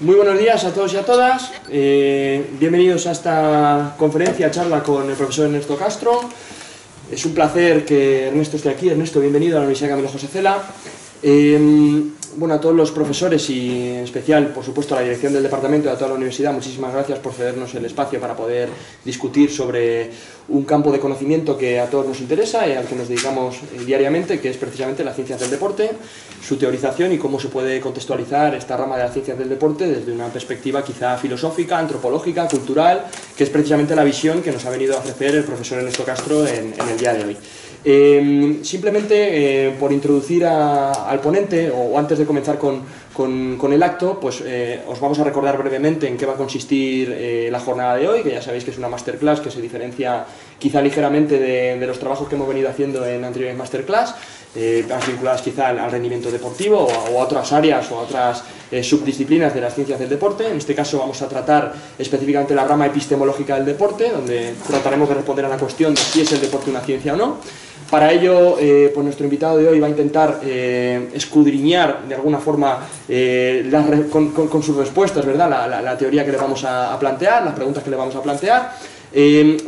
Muy buenos días a todos y a todas, bienvenidos a esta conferencia, charla con el profesor Ernesto Castro. Es un placer que Ernesto esté aquí. Ernesto, bienvenido a la Universidad Camilo José Cela. Bueno, a todos los profesores y en especial, por supuesto, a la dirección del departamento y a toda la universidad, muchísimas gracias por cedernos el espacio para poder discutir sobre un campo de conocimiento que a todos nos interesa y al que nos dedicamos diariamente, que es precisamente las ciencias del deporte, su teorización y cómo se puede contextualizar esta rama de las ciencias del deporte desde una perspectiva quizá filosófica, antropológica, cultural, que es precisamente la visión que nos ha venido a ofrecer el profesor Ernesto Castro en el día de hoy. Simplemente por introducir al ponente, o antes de comenzar con el acto, pues os vamos a recordar brevemente en qué va a consistir la jornada de hoy, que ya sabéis que es una masterclass que se diferencia quizá ligeramente de los trabajos que hemos venido haciendo en anteriores masterclass, más vinculadas quizá al rendimiento deportivo o a otras áreas o a otras subdisciplinas de las ciencias del deporte. En este caso vamos a tratar específicamente la rama epistemológica del deporte, donde trataremos de responder a la cuestión de si es el deporte una ciencia o no. Para ello, pues nuestro invitado de hoy va a intentar escudriñar de alguna forma con sus respuestas, ¿verdad? La teoría que le vamos a plantear, las preguntas que le vamos a plantear.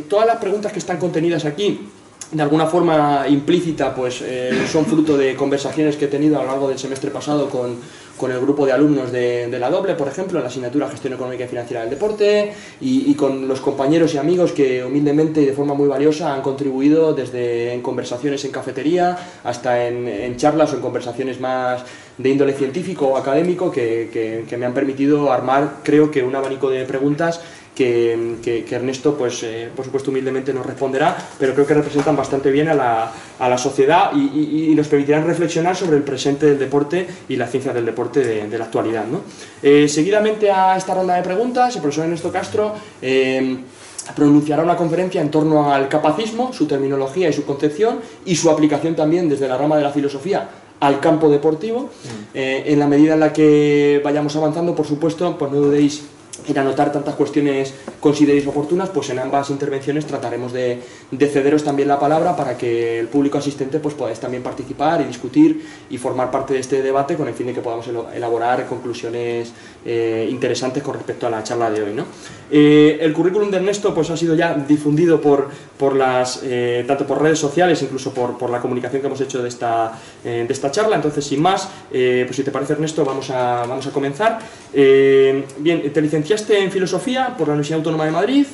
Todas las preguntas que están contenidas aquí, de alguna forma implícita, pues son fruto de conversaciones que he tenido a lo largo del semestre pasado con el grupo de alumnos de la doble, por ejemplo, en la asignatura Gestión Económica y Financiera del Deporte, y con los compañeros y amigos que humildemente y de forma muy valiosa han contribuido desde en conversaciones en cafetería hasta en charlas o en conversaciones más de índole científico o académico que me han permitido armar, creo que, un abanico de preguntas que Ernesto, pues, por supuesto, humildemente nos responderá, pero creo que representan bastante bien a la sociedad y nos permitirán reflexionar sobre el presente del deporte y las ciencias del deporte de la actualidad, ¿no? Seguidamente a esta ronda de preguntas, el profesor Ernesto Castro pronunciará una conferencia en torno al capacismo, su terminología y su concepción, y su aplicación también desde la rama de la filosofía al campo deportivo. En la medida en la que vayamos avanzando, por supuesto, pues no dudéis en anotar tantas cuestiones consideréis oportunas, pues en ambas intervenciones trataremos de cederos también la palabra para que el público asistente pues podáis también participar y discutir y formar parte de este debate con el fin de que podamos elaborar conclusiones interesantes con respecto a la charla de hoy, ¿no? El currículum de Ernesto pues ha sido ya difundido tanto por redes sociales, incluso por la comunicación que hemos hecho de esta charla. Entonces, sin más, pues si te parece, Ernesto, vamos a comenzar. Bien, te licenciaste en Filosofía por la Universidad Autónoma de Madrid,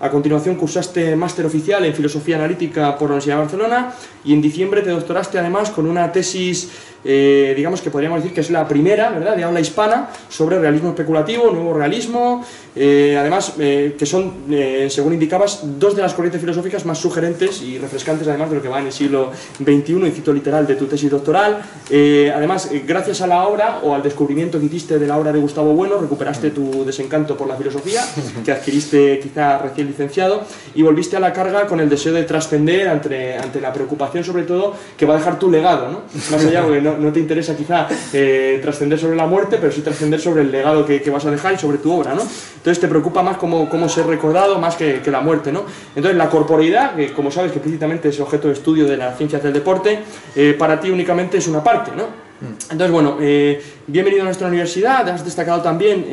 a continuación cursaste máster oficial en Filosofía Analítica por la Universidad de Barcelona y en diciembre te doctoraste además con una tesis, digamos que podríamos decir que es la primera, ¿verdad?, de habla hispana sobre realismo especulativo, nuevo realismo, además que son, según indicabas, dos de las corrientes filosóficas más sugerentes y refrescantes además de lo que va en el siglo XXI, y cito literal de tu tesis doctoral. Además, gracias a la obra o al descubrimiento que hiciste de la obra de Gustavo Bueno, recuperaste tu desencanto por la filosofía, que adquiriste quizá recién licenciado, y volviste a la carga con el deseo de trascender ante la preocupación sobre todo que va a dejar tu legado, ¿no? Más allá, porque no te interesa quizá trascender sobre la muerte, pero sí trascender sobre el legado que vas a dejar y sobre tu obra, ¿no? Entonces te preocupa más cómo ser recordado más que la muerte, ¿no? Entonces la corporeidad, que como sabes que explícitamente es objeto de estudio de las ciencias del deporte, para ti únicamente es una parte, ¿no? Entonces, bueno, bienvenido a nuestra universidad. Has destacado también,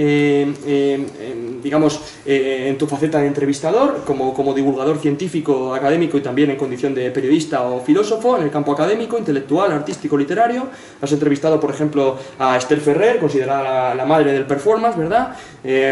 digamos, en tu faceta de entrevistador, como divulgador científico, académico y también en condición de periodista o filósofo en el campo académico, intelectual, artístico, literario. Has entrevistado, por ejemplo, a Esther Ferrer, considerada la madre del performance, ¿verdad?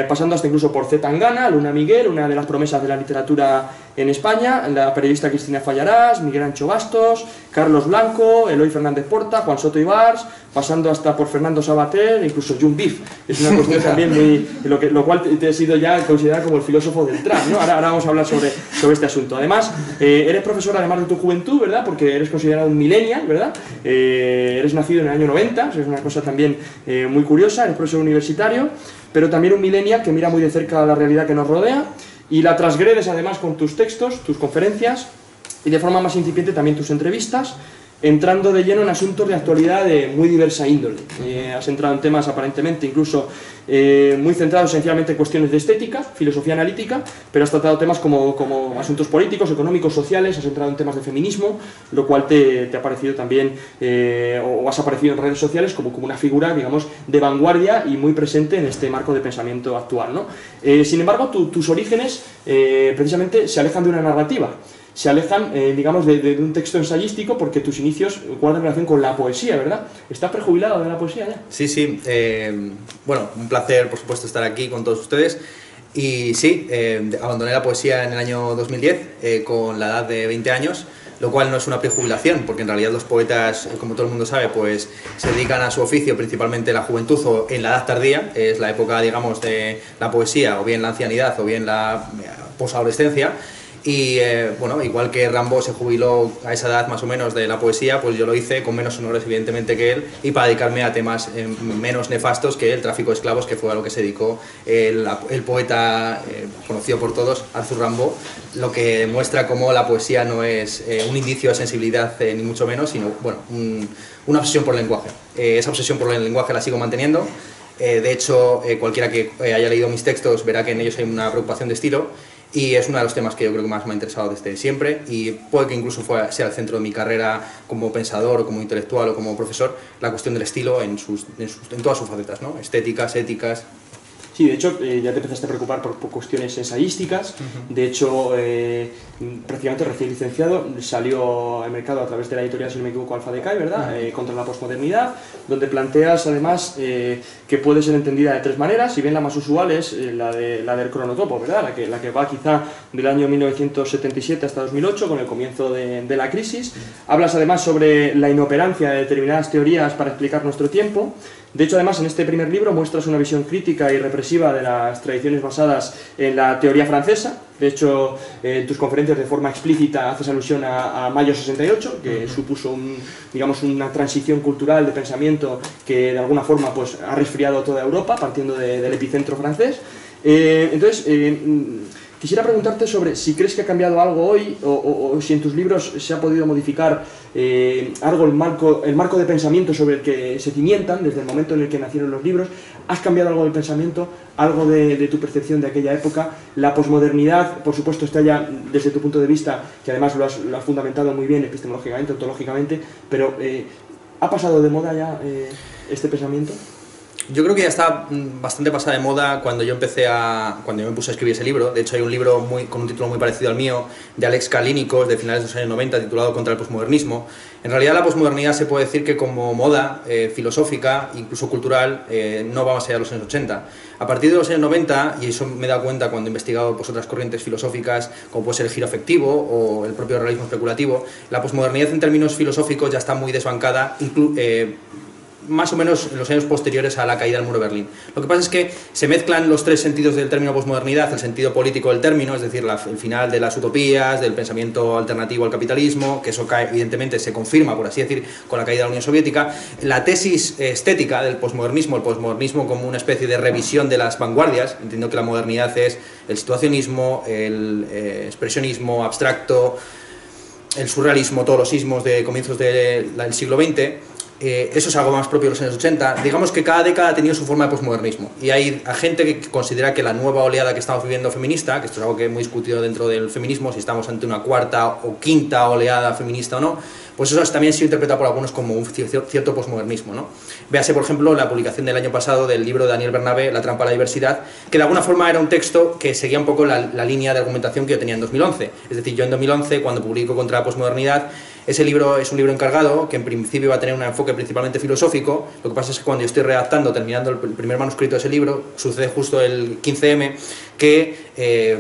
Pasando hasta incluso por C. Tangana, Luna Miguel, una de las promesas de la literatura en España, la periodista Cristina Fallarás, Miguel Ancho Bastos, Carlos Blanco, Eloy Fernández Porta, Juan Soto Ibars, pasando hasta por Fernando Sabater, incluso Jun Beef. Es una cuestión también muy... Lo cual te he sido ya considerado como el filósofo del trap, ¿no? Ahora vamos a hablar sobre este asunto. Además, eres profesor además de tu juventud, ¿verdad? Porque eres considerado un millennial, ¿verdad? Eres nacido en el año 90, es una cosa también muy curiosa, eres profesor universitario, pero también un millennial que mira muy de cerca la realidad que nos rodea y la transgredes además con tus textos, tus conferencias y de forma más incipiente también tus entrevistas. entrando de lleno en asuntos de actualidad de muy diversa índole. Has entrado en temas aparentemente incluso muy centrados esencialmente en cuestiones de estética, filosofía analítica, pero has tratado temas como asuntos políticos, económicos, sociales, has entrado en temas de feminismo, lo cual te ha parecido también, o has aparecido en redes sociales como una figura, digamos, de vanguardia y muy presente en este marco de pensamiento actual, ¿no? Sin embargo, tus orígenes precisamente se alejan de una narrativa. Se alejan, digamos, de un texto ensayístico, porque tus inicios guardan relación con la poesía, ¿verdad? ¿Estás prejubilado de la poesía ya? Sí, sí. Bueno, un placer, por supuesto, estar aquí con todos ustedes. Y sí, abandoné la poesía en el año 2010, con la edad de 20 años, lo cual no es una prejubilación, porque en realidad los poetas, como todo el mundo sabe, pues se dedican a su oficio, principalmente la juventud o en la edad tardía, es la época, digamos, de la poesía, o bien la ancianidad, o bien la posadolescencia. Y bueno, igual que Rimbaud se jubiló a esa edad más o menos de la poesía, pues yo lo hice con menos honores evidentemente que él, y para dedicarme a temas menos nefastos que el tráfico de esclavos, que fue a lo que se dedicó el poeta conocido por todos, Arthur Rimbaud, lo que muestra cómo la poesía no es un indicio de sensibilidad ni mucho menos, sino bueno, una obsesión por el lenguaje. Esa obsesión por el lenguaje la sigo manteniendo. De hecho, cualquiera que haya leído mis textos verá que en ellos hay una preocupación de estilo, y es uno de los temas que yo creo que más me ha interesado desde siempre, y puede que incluso sea el centro de mi carrera como pensador o como intelectual o como profesor, la cuestión del estilo en todas sus facetas, ¿no? Estéticas, éticas. Sí, de hecho, ya te empezaste a preocupar por cuestiones ensayísticas. De hecho, prácticamente recién licenciado, salió al mercado a través de la editorial, si no me equivoco, Alfa Decay, ¿verdad? Contra la posmodernidad, donde planteas además que puede ser entendida de tres maneras, si bien la más usual es la del cronotopo, ¿verdad? La que va quizá del año 1977 hasta 2008, con el comienzo de la crisis. Hablas además sobre la inoperancia de determinadas teorías para explicar nuestro tiempo. De hecho, además, en este primer libro muestras una visión crítica y represiva de las tradiciones basadas en la teoría francesa. De hecho, en tus conferencias de forma explícita haces alusión a Mayo 68, que supuso digamos, una transición cultural de pensamiento que de alguna forma pues, ha resfriado toda Europa, partiendo del epicentro francés. Entonces, quisiera preguntarte sobre si crees que ha cambiado algo hoy o si en tus libros se ha podido modificar algo el marco de pensamiento sobre el que se cimientan desde el momento en el que nacieron los libros. ¿Has cambiado algo del pensamiento, algo de tu percepción de aquella época? La posmodernidad, por supuesto, está ya desde tu punto de vista, que además lo has fundamentado muy bien epistemológicamente, ontológicamente, pero ¿ha pasado de moda ya este pensamiento? Yo creo que ya está bastante pasada de moda cuando yo me puse a escribir ese libro. De hecho, hay un libro con un título muy parecido al mío, de Alex Kalínikos, de finales de los años 90, titulado Contra el posmodernismo. En realidad, la posmodernidad se puede decir que como moda filosófica, incluso cultural, no va más allá de los años 80. A partir de los años 90, y eso me he dado cuenta cuando he investigado pues, otras corrientes filosóficas, como puede ser el giro afectivo o el propio realismo especulativo, la posmodernidad en términos filosóficos ya está muy desbancada, más o menos en los años posteriores a la caída del muro de Berlín. Lo que pasa es que se mezclan los tres sentidos del término posmodernidad, el sentido político del término, es decir, el final de las utopías, del pensamiento alternativo al capitalismo, que eso evidentemente se confirma, por así decir, con la caída de la Unión Soviética, la tesis estética del posmodernismo, el posmodernismo como una especie de revisión de las vanguardias, entiendo que la modernidad es el situacionismo, el expresionismo abstracto, el surrealismo, todos los ismos de comienzos del siglo XX. Eso es algo más propio de los años 80. Digamos que cada década ha tenido su forma de posmodernismo, y hay gente que considera que la nueva oleada que estamos viviendo feminista, que esto es algo que es muy discutido dentro del feminismo, si estamos ante una cuarta o quinta oleada feminista o no, pues eso también ha sido interpretado por algunos como un cierto posmodernismo, ¿no? Véase, por ejemplo, la publicación del año pasado del libro de Daniel Bernabé, La trampa a la diversidad, que de alguna forma era un texto que seguía un poco la línea de argumentación que yo tenía en 2011. Es decir, yo en 2011, cuando publico Contra la posmodernidad, ese libro es un libro encargado, que en principio va a tener un enfoque principalmente filosófico. Lo que pasa es que cuando yo estoy redactando, terminando el primer manuscrito de ese libro, sucede justo el 15M, que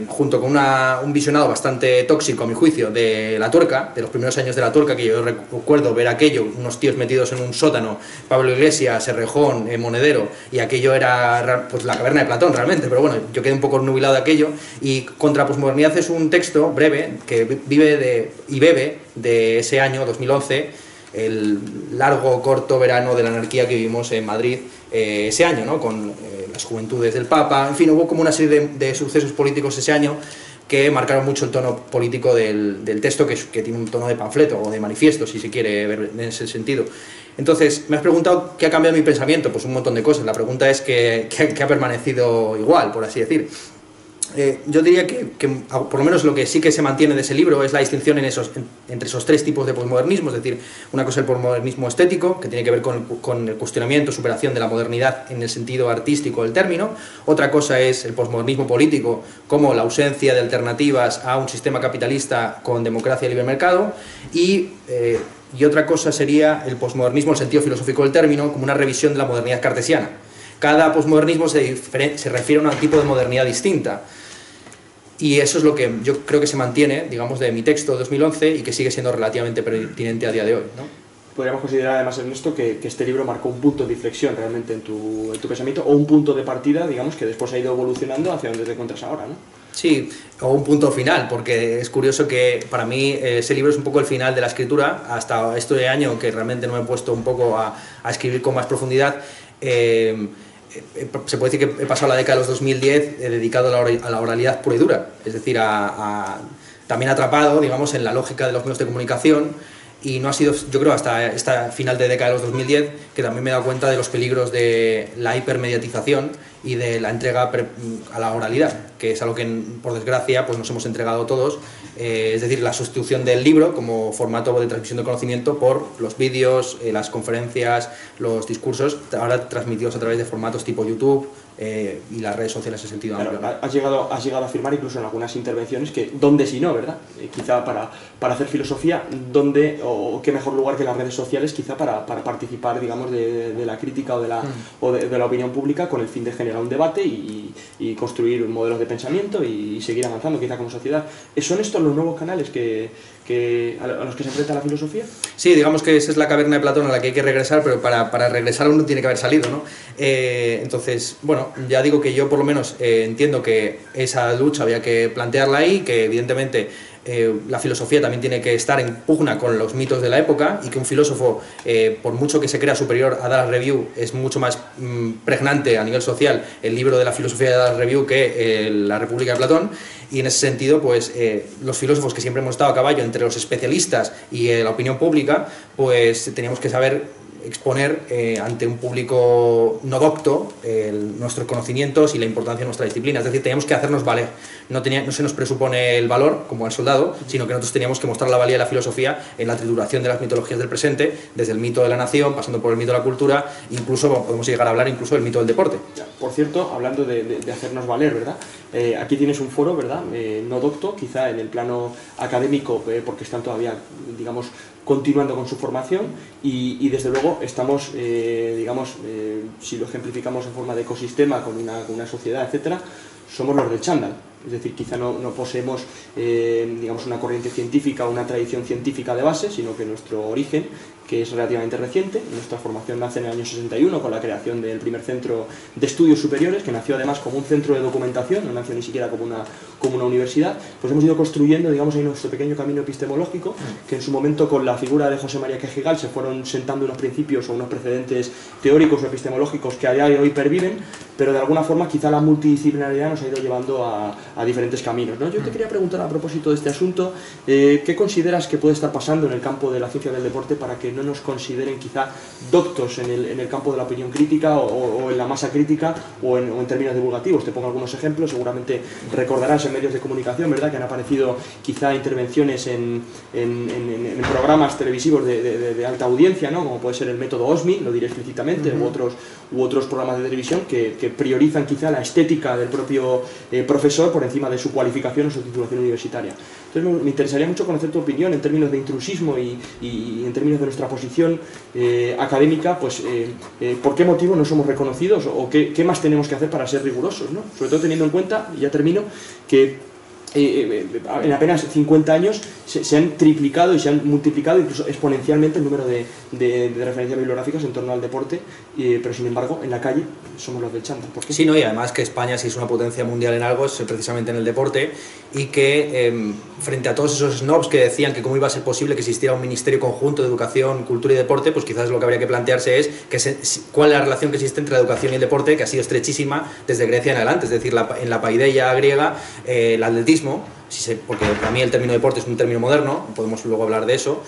junto con un visionado bastante tóxico, a mi juicio, de La Tuerca, de los primeros años de La Tuerca, que yo recuerdo ver aquello, unos tíos metidos en un sótano, Pablo Iglesias, Errejón, Monedero, y aquello era pues la caverna de Platón realmente, pero bueno, yo quedé un poco nubilado de aquello. Y Contra posmodernidad es un texto breve que bebe de ese año 2011, el largo corto verano de la anarquía que vivimos en Madrid ese año, ¿no? Con las juventudes del Papa, en fin, hubo como una serie de sucesos políticos ese año que marcaron mucho el tono político del texto, que tiene un tono de panfleto o de manifiesto, si se quiere ver en ese sentido. Entonces, me has preguntado qué ha cambiado mi pensamiento. Pues un montón de cosas. La pregunta es qué ha permanecido igual, por así decir. Yo diría que por lo menos lo que sí que se mantiene de ese libro es la distinción entre esos tres tipos de posmodernismo. Es decir, una cosa es el posmodernismo estético, que tiene que ver con el cuestionamiento, superación de la modernidad en el sentido artístico del término. Otra cosa es el posmodernismo político, como la ausencia de alternativas a un sistema capitalista con democracia y libre mercado. Y otra cosa sería el posmodernismo, el sentido filosófico del término, como una revisión de la modernidad cartesiana. Cada posmodernismo se refiere a un tipo de modernidad distinta. Y eso es lo que yo creo que se mantiene, digamos, de mi texto de 2011 y que sigue siendo relativamente pertinente a día de hoy, ¿no? Podríamos considerar además, Ernesto, que este libro marcó un punto de inflexión realmente en tu pensamiento, o un punto de partida, digamos, que después ha ido evolucionando hacia donde te encuentras ahora, ¿no? Sí, o un punto final, porque es curioso que para mí ese libro es un poco el final de la escritura. Hasta este año, que realmente no me he puesto un poco a escribir con más profundidad, se puede decir que he pasado la década de los 2010 dedicado a la oralidad pura y dura, es decir, también atrapado, digamos, en la lógica de los medios de comunicación, y no ha sido, yo creo, hasta esta final de década de los 2010 que también me he dado cuenta de los peligros de la hipermediatización y de la entrega a la oralidad, que es algo que, por desgracia, pues nos hemos entregado todos, es decir, la sustitución del libro como formato de transmisión de conocimiento por los vídeos, las conferencias, los discursos, ahora transmitidos a través de formatos tipo YouTube y las redes sociales en sentido amplio, ¿no? Has llegado a afirmar incluso en algunas intervenciones que ¿dónde si no, verdad? Quizá para hacer filosofía, ¿dónde o qué mejor lugar que las redes sociales quizá para participar, digamos, de la crítica o de la opinión pública, con el fin de generar un debate y construir modelos de pensamiento y seguir avanzando quizá como sociedad? ¿Son estos los nuevos canales a los que se enfrenta la filosofía? Sí, digamos que esa es la caverna de Platón a la que hay que regresar, pero para regresar uno tiene que haber salido, ¿no? Entonces, bueno, ya digo que yo por lo menos entiendo que esa lucha había que plantearla ahí, que evidentemente la filosofía también tiene que estar en pugna con los mitos de la época, y que un filósofo, por mucho que se crea superior a Dallas Review, es mucho más pregnante a nivel social el libro de la filosofía de Dallas Review que la República de Platón. Y en ese sentido, pues los filósofos que siempre hemos estado a caballo entre los especialistas y la opinión pública, pues teníamos que saber exponer ante un público no docto nuestros conocimientos y la importancia de nuestra disciplina. Es decir, teníamos que hacernos valer. No se nos presupone el valor como al soldado, sino que nosotros teníamos que mostrar la valía de la filosofía en la trituración de las mitologías del presente, desde el mito de la nación, pasando por el mito de la cultura, incluso podemos llegar a hablar incluso del mito del deporte. Por cierto, hablando de hacernos valer, ¿verdad? Aquí tienes un foro, ¿verdad? No docto, quizá en el plano académico, porque están todavía, digamos, continuando con su formación, y desde luego estamos, digamos, si lo ejemplificamos en forma de ecosistema con una sociedad, etcétera, somos los del chándal. Es decir, quizá no poseemos, digamos, una corriente científica o una tradición científica de base, sino que nuestro origen, que es relativamente reciente, nuestra formación nace en el año 61 con la creación del primer centro de estudios superiores, que nació además como un centro de documentación, no nació ni siquiera como una universidad. Pues hemos ido construyendo, digamos, ahí nuestro pequeño camino epistemológico, que en su momento, con la figura de José María Quejigal, se fueron sentando unos principios o unos precedentes teóricos o epistemológicos que a día de hoy perviven, pero de alguna forma quizá la multidisciplinaridad nos ha ido llevando a diferentes caminos, ¿no? Yo te quería preguntar, a propósito de este asunto, ¿qué consideras que puede estar pasando en el campo de la ciencia del deporte para que no nos consideren quizá doctos en el campo de la opinión crítica o en la masa crítica o en términos divulgativos? Te pongo algunos ejemplos. Seguramente recordarás en medios de comunicación, ¿verdad?, que han aparecido quizá intervenciones en programas televisivos de alta audiencia, ¿no?, como puede ser el método OSMI, lo diré explícitamente, u otros programas de televisión que priorizan quizá la estética del propio profesor por encima de su cualificación o su titulación universitaria. Entonces me interesaría mucho conocer tu opinión en términos de intrusismo y en términos de nuestra posición académica, pues por qué motivo no somos reconocidos o qué más tenemos que hacer para ser rigurosos, ¿no? Sobre todo teniendo en cuenta, y ya termino, que en apenas 50 años se han triplicado y se han multiplicado incluso exponencialmente el número de referencias bibliográficas en torno al deporte, pero sin embargo en la calle somos los del chándal. ¿Por qué? Sí, no, y además que España, si es una potencia mundial en algo, es precisamente en el deporte, y que frente a todos esos snobs que decían que cómo iba a ser posible que existiera un ministerio conjunto de educación, cultura y deporte, pues quizás lo que habría que plantearse es cuál es la relación que existe entre la educación y el deporte, que ha sido estrechísima desde Grecia en adelante, es decir, en la paideia griega, el atletismo, porque para mí el término deporte es un término moderno, podemos luego hablar de eso.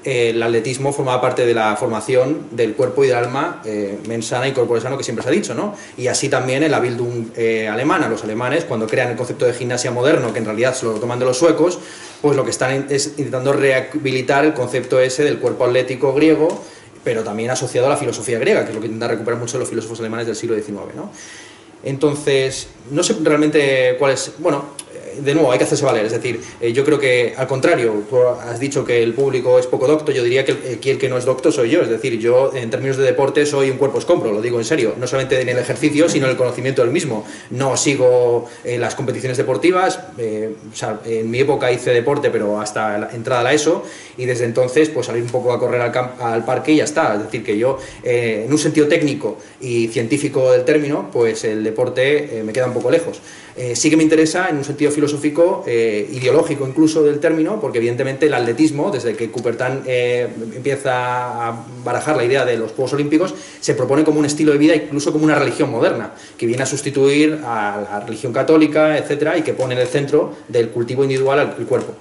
El atletismo formaba parte de la formación del cuerpo y del alma, mens sana y corpore sano, que siempre se ha dicho, ¿no? Y así también en la Bildung alemana, los alemanes, cuando crean el concepto de gimnasia moderno, que en realidad se lo toman de los suecos, pues lo que están es intentando rehabilitar el concepto ese del cuerpo atlético griego, pero también asociado a la filosofía griega, que es lo que intentan recuperar mucho los filósofos alemanes del siglo XIX, ¿no? Entonces, no sé realmente cuál es... Bueno, de nuevo, hay que hacerse valer, es decir, yo creo que al contrario, tú has dicho que el público es poco docto, yo diría que el que no es docto soy yo, es decir, yo en términos de deporte soy un cuerpo escombro, lo digo en serio, no solamente en el ejercicio, sino en el conocimiento del mismo. No sigo las competiciones deportivas, o sea, en mi época hice deporte, pero hasta la entrada a la ESO, y desde entonces pues salir un poco a correr al parque y ya está, es decir, que yo en un sentido técnico y científico del término, pues el deporte me queda un poco lejos. Sí que me interesa en un sentido filosófico, ideológico incluso del término, porque evidentemente el atletismo, desde que Coubertin empieza a barajar la idea de los Juegos Olímpicos, se propone como un estilo de vida, incluso como una religión moderna, que viene a sustituir a la religión católica, etcétera, y que pone en el centro del cultivo individual el cuerpo.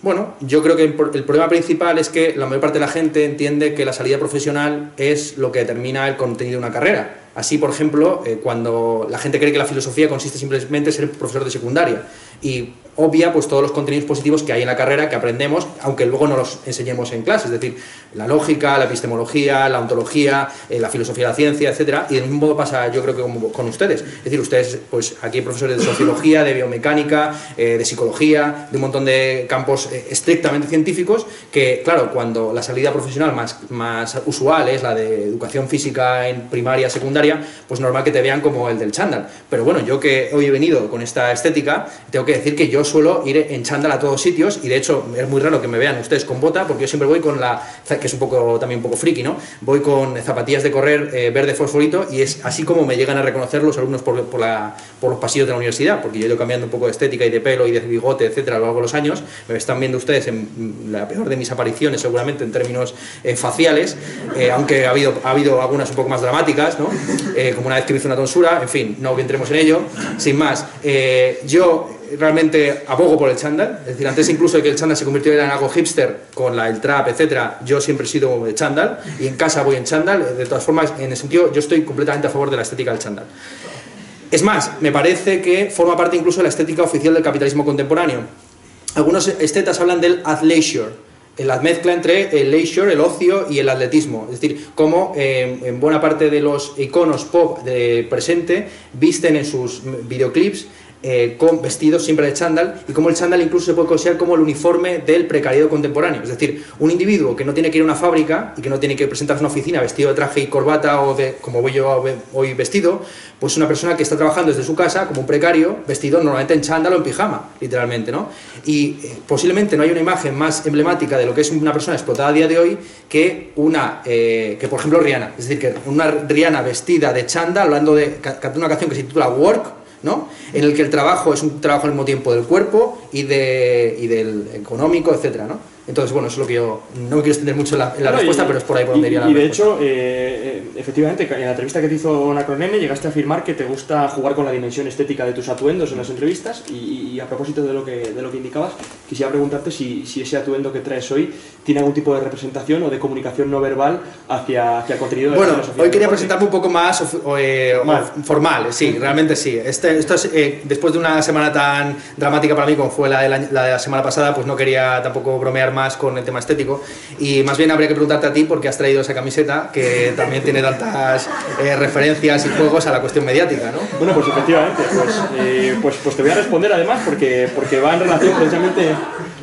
Bueno, yo creo que el problema principal es que la mayor parte de la gente entiende que la salida profesional es lo que determina el contenido de una carrera. Así, por ejemplo, cuando la gente cree que la filosofía consiste simplemente en ser profesor de secundaria y obvia pues todos los contenidos positivos que hay en la carrera que aprendemos, aunque luego no los enseñemos en clase, es decir, la lógica, la epistemología, la ontología, la filosofía de la ciencia, etcétera, y del mismo modo pasa yo creo que con ustedes, es decir, ustedes, pues aquí hay profesores de sociología, de biomecánica, de psicología, de un montón de campos estrictamente científicos que, claro, cuando la salida profesional más usual es la de educación física en primaria, secundaria, pues normal que te vean como el del chándal, pero bueno, yo que hoy he venido con esta estética, tengo que decir que yo suelo ir en chándal a todos sitios y de hecho es muy raro que me vean ustedes con bota porque yo siempre voy con que es también un poco friki, ¿no? Voy con zapatillas de correr verde fosforito y es así como me llegan a reconocer los alumnos por los pasillos de la universidad, porque yo he ido cambiando un poco de estética y de pelo y de bigote, etcétera, a lo largo de los años. Me están viendo ustedes en la peor de mis apariciones seguramente en términos faciales, aunque ha habido algunas un poco más dramáticas, ¿no? Como una vez que me hizo una tonsura, en fin, no entremos en ello, sin más. Yo realmente abogo por el chándal, es decir, antes incluso de que el chándal se convirtiera en algo hipster con el trap, etcétera, yo siempre he sido de chándal y en casa voy en chándal, de todas formas, en el sentido, yo estoy completamente a favor de la estética del chándal. Es más, me parece que forma parte incluso de la estética oficial del capitalismo contemporáneo. Algunos estetas hablan del athleisure, la mezcla entre el leisure, el ocio y el atletismo, es decir, cómo en buena parte de los iconos pop de presente visten en sus videoclips con vestidos siempre de chándal y como el chándal incluso se puede considerar como el uniforme del precariado contemporáneo, es decir, un individuo que no tiene que ir a una fábrica y que no tiene que presentarse a una oficina vestido de traje y corbata o como voy yo hoy vestido, pues una persona que está trabajando desde su casa como un precario, vestido normalmente en chándal o en pijama, literalmente, ¿no? Y posiblemente no hay una imagen más emblemática de lo que es una persona explotada a día de hoy que que por ejemplo Rihanna, es decir, que una Rihanna vestida de chándal hablando cantando una canción que se titula Work, ¿no? En el que el trabajo es un trabajo al mismo tiempo del cuerpo y del económico, etcétera, ¿no? Entonces, bueno, eso es lo que yo... No me quiero extender mucho en la respuesta, pero es por ahí por donde iría la respuesta. Y de hecho, efectivamente, en la entrevista que te hizo Nacroneme llegaste a afirmar que te gusta jugar con la dimensión estética de tus atuendos en las entrevistas y a propósito de lo que indicabas, quisiera preguntarte si ese atuendo que traes hoy tiene algún tipo de representación o de comunicación no verbal hacia contenido de la filosofía. Bueno, hoy quería presentarme un poco más formal, sí, realmente sí. Esto es, después de una semana tan dramática para mí como fue la de la semana pasada, pues no quería tampoco bromear más con el tema estético y más bien habría que preguntarte a ti porque has traído esa camiseta que también tiene tantas referencias y juegos a la cuestión mediática, ¿no? Bueno, pues efectivamente, pues te voy a responder además porque va en relación precisamente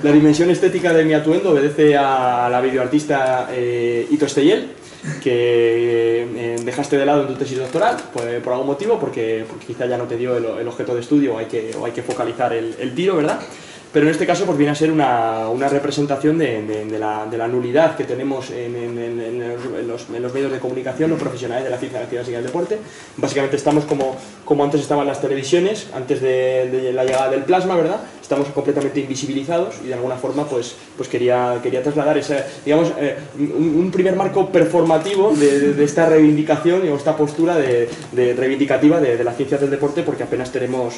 la dimensión estética de mi atuendo obedece a la videoartista Ito Esteyel, que dejaste de lado en tu tesis doctoral por algún motivo, porque quizá ya no te dio el objeto de estudio o hay que focalizar el tiro, ¿verdad? pero en este caso pues viene a ser una representación de la nulidad que tenemos en los medios de comunicación, los profesionales de la ciencia, la actividad física y el deporte. Básicamente estamos como antes estaban las televisiones, antes de la llegada del plasma, ¿verdad? Estamos completamente invisibilizados y de alguna forma pues quería trasladar ese, digamos, un primer marco performativo de esta reivindicación o esta postura reivindicativa de las ciencias del deporte, porque apenas tenemos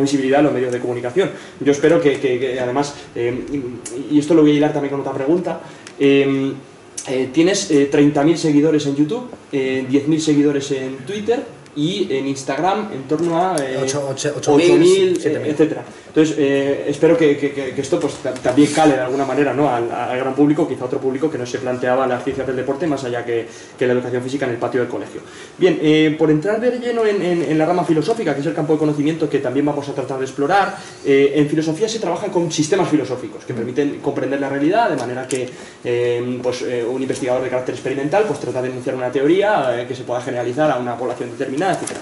visibilidad en los medios de comunicación. Yo espero que además, y esto lo voy a hilar también con otra pregunta, tienes 30.000 seguidores en YouTube, 10.000 seguidores en Twitter y en Instagram en torno a 8.000, etc. Entonces, espero que esto pues, también cale de alguna manera, ¿no? al gran público, quizá otro público que no se planteaba las ciencias del deporte más allá que la educación física en el patio del colegio. Bien, por entrar de lleno en la rama filosófica, que es el campo de conocimiento que también vamos a tratar de explorar, en filosofía se trabaja con sistemas filosóficos que permiten comprender la realidad, de manera que un investigador de carácter experimental pues, trata de enunciar una teoría que se pueda generalizar a una población determinada, etc.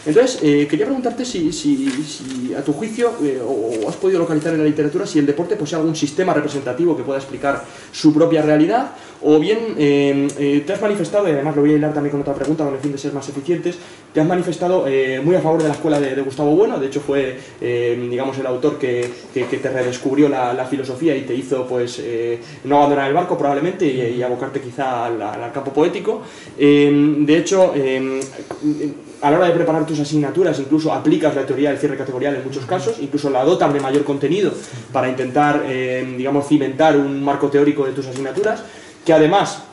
Entonces, quería preguntarte si a tu juicio, o has podido localizar en la literatura, si el deporte posee algún sistema representativo que pueda explicar su propia realidad, o bien te has manifestado, y además lo voy a hilar también con otra pregunta con el fin de ser más eficientes, te has manifestado muy a favor de la escuela de Gustavo Bueno. De hecho fue, digamos, el autor que te redescubrió la filosofía y te hizo pues no abandonar el barco probablemente y abocarte quizá al campo poético. De hecho, a la hora de preparar tus asignaturas incluso aplicas la teoría del cierre categorial en muchos casos, incluso la dotan de mayor contenido para intentar, digamos, cimentar un marco teórico de tus asignaturas, que además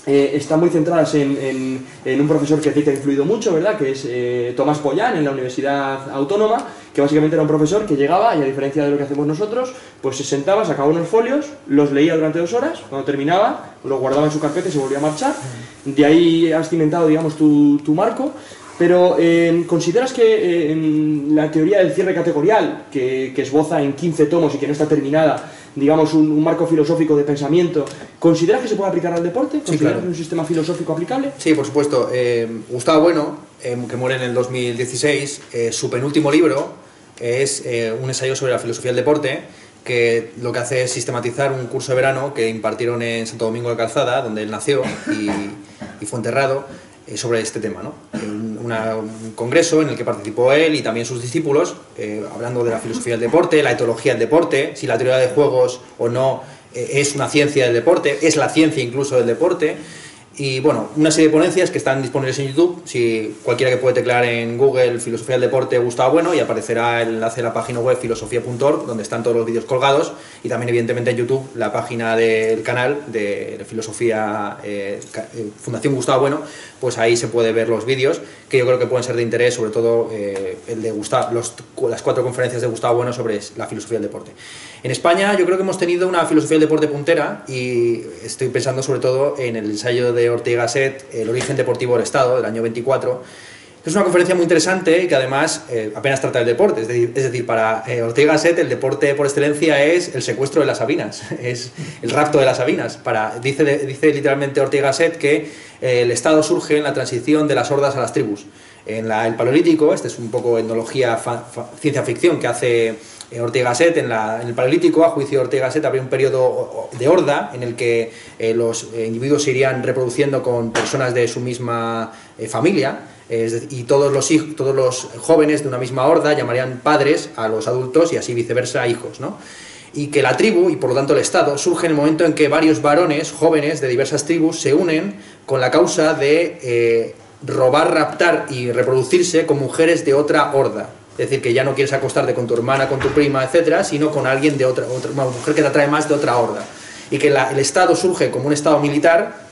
están muy centradas en un profesor que a ti te ha influido mucho, ¿verdad? Que es Tomás Pollán, en la Universidad Autónoma, que básicamente era un profesor que llegaba y, a diferencia de lo que hacemos nosotros, pues se sentaba, sacaba unos folios, los leía durante 2 horas, cuando terminaba los guardaba en su carpeta y se volvía a marchar. De ahí has cimentado, digamos, tu marco. Pero ¿consideras que la teoría del cierre categorial, que esboza en 15 tomos y que no está terminada, digamos, un marco filosófico de pensamiento, ¿consideras que se puede aplicar al deporte? ¿Consideras sí, claro. que es un sistema filosófico aplicable? Sí, por supuesto. Gustavo Bueno, que muere en el 2016, su penúltimo libro es un ensayo sobre la filosofía del deporte, que lo que hace es sistematizar un curso de verano que impartieron en Santo Domingo de Calzada, donde él nació y fue enterrado, sobre este tema, ¿no? Un congreso en el que participó él y también sus discípulos, hablando de la filosofía del deporte, la etología del deporte, si la teoría de juegos o no es una ciencia del deporte, es la ciencia incluso del deporte. Y bueno, una serie de ponencias que están disponibles en YouTube. Si cualquiera que puede teclear en Google filosofía del deporte Gustavo Bueno, y aparecerá el enlace a la página web filosofía.org, donde están todos los vídeos colgados, y también evidentemente en YouTube la página del canal de filosofía Fundación Gustavo Bueno. Pues ahí se puede ver los vídeos, que yo creo que pueden ser de interés, sobre todo el de las 4 conferencias de Gustavo Bueno sobre la filosofía del deporte. En España yo creo que hemos tenido una filosofía del deporte puntera, y estoy pensando sobre todo en el ensayo de Ortega y Gasset, El origen deportivo del Estado, del año 24. Es una conferencia muy interesante y que además apenas trata del deporte. Es decir, para Ortega y Gasset el deporte por excelencia es el secuestro de las Sabinas, es el rapto de las Sabinas. Dice literalmente Ortega y Gasset que el Estado surge en la transición de las hordas a las tribus. En el Paleolítico, este es un poco etnología, ciencia ficción que hace Ortega y Gasset. En el Paleolítico, a juicio de Ortega y Gasset, habría un periodo de horda en el que los individuos se irían reproduciendo con personas de su misma familia, y todos los jóvenes de una misma horda llamarían padres a los adultos y así viceversa hijos, ¿no? Y que la tribu, y por lo tanto el Estado, surge en el momento en que varios varones jóvenes de diversas tribus se unen con la causa de robar, raptar y reproducirse con mujeres de otra horda. Es decir, que ya no quieres acostarte con tu hermana, con tu prima, etcétera, sino con alguien de una mujer que te atrae más de otra horda. Y que el Estado surge como un Estado militar,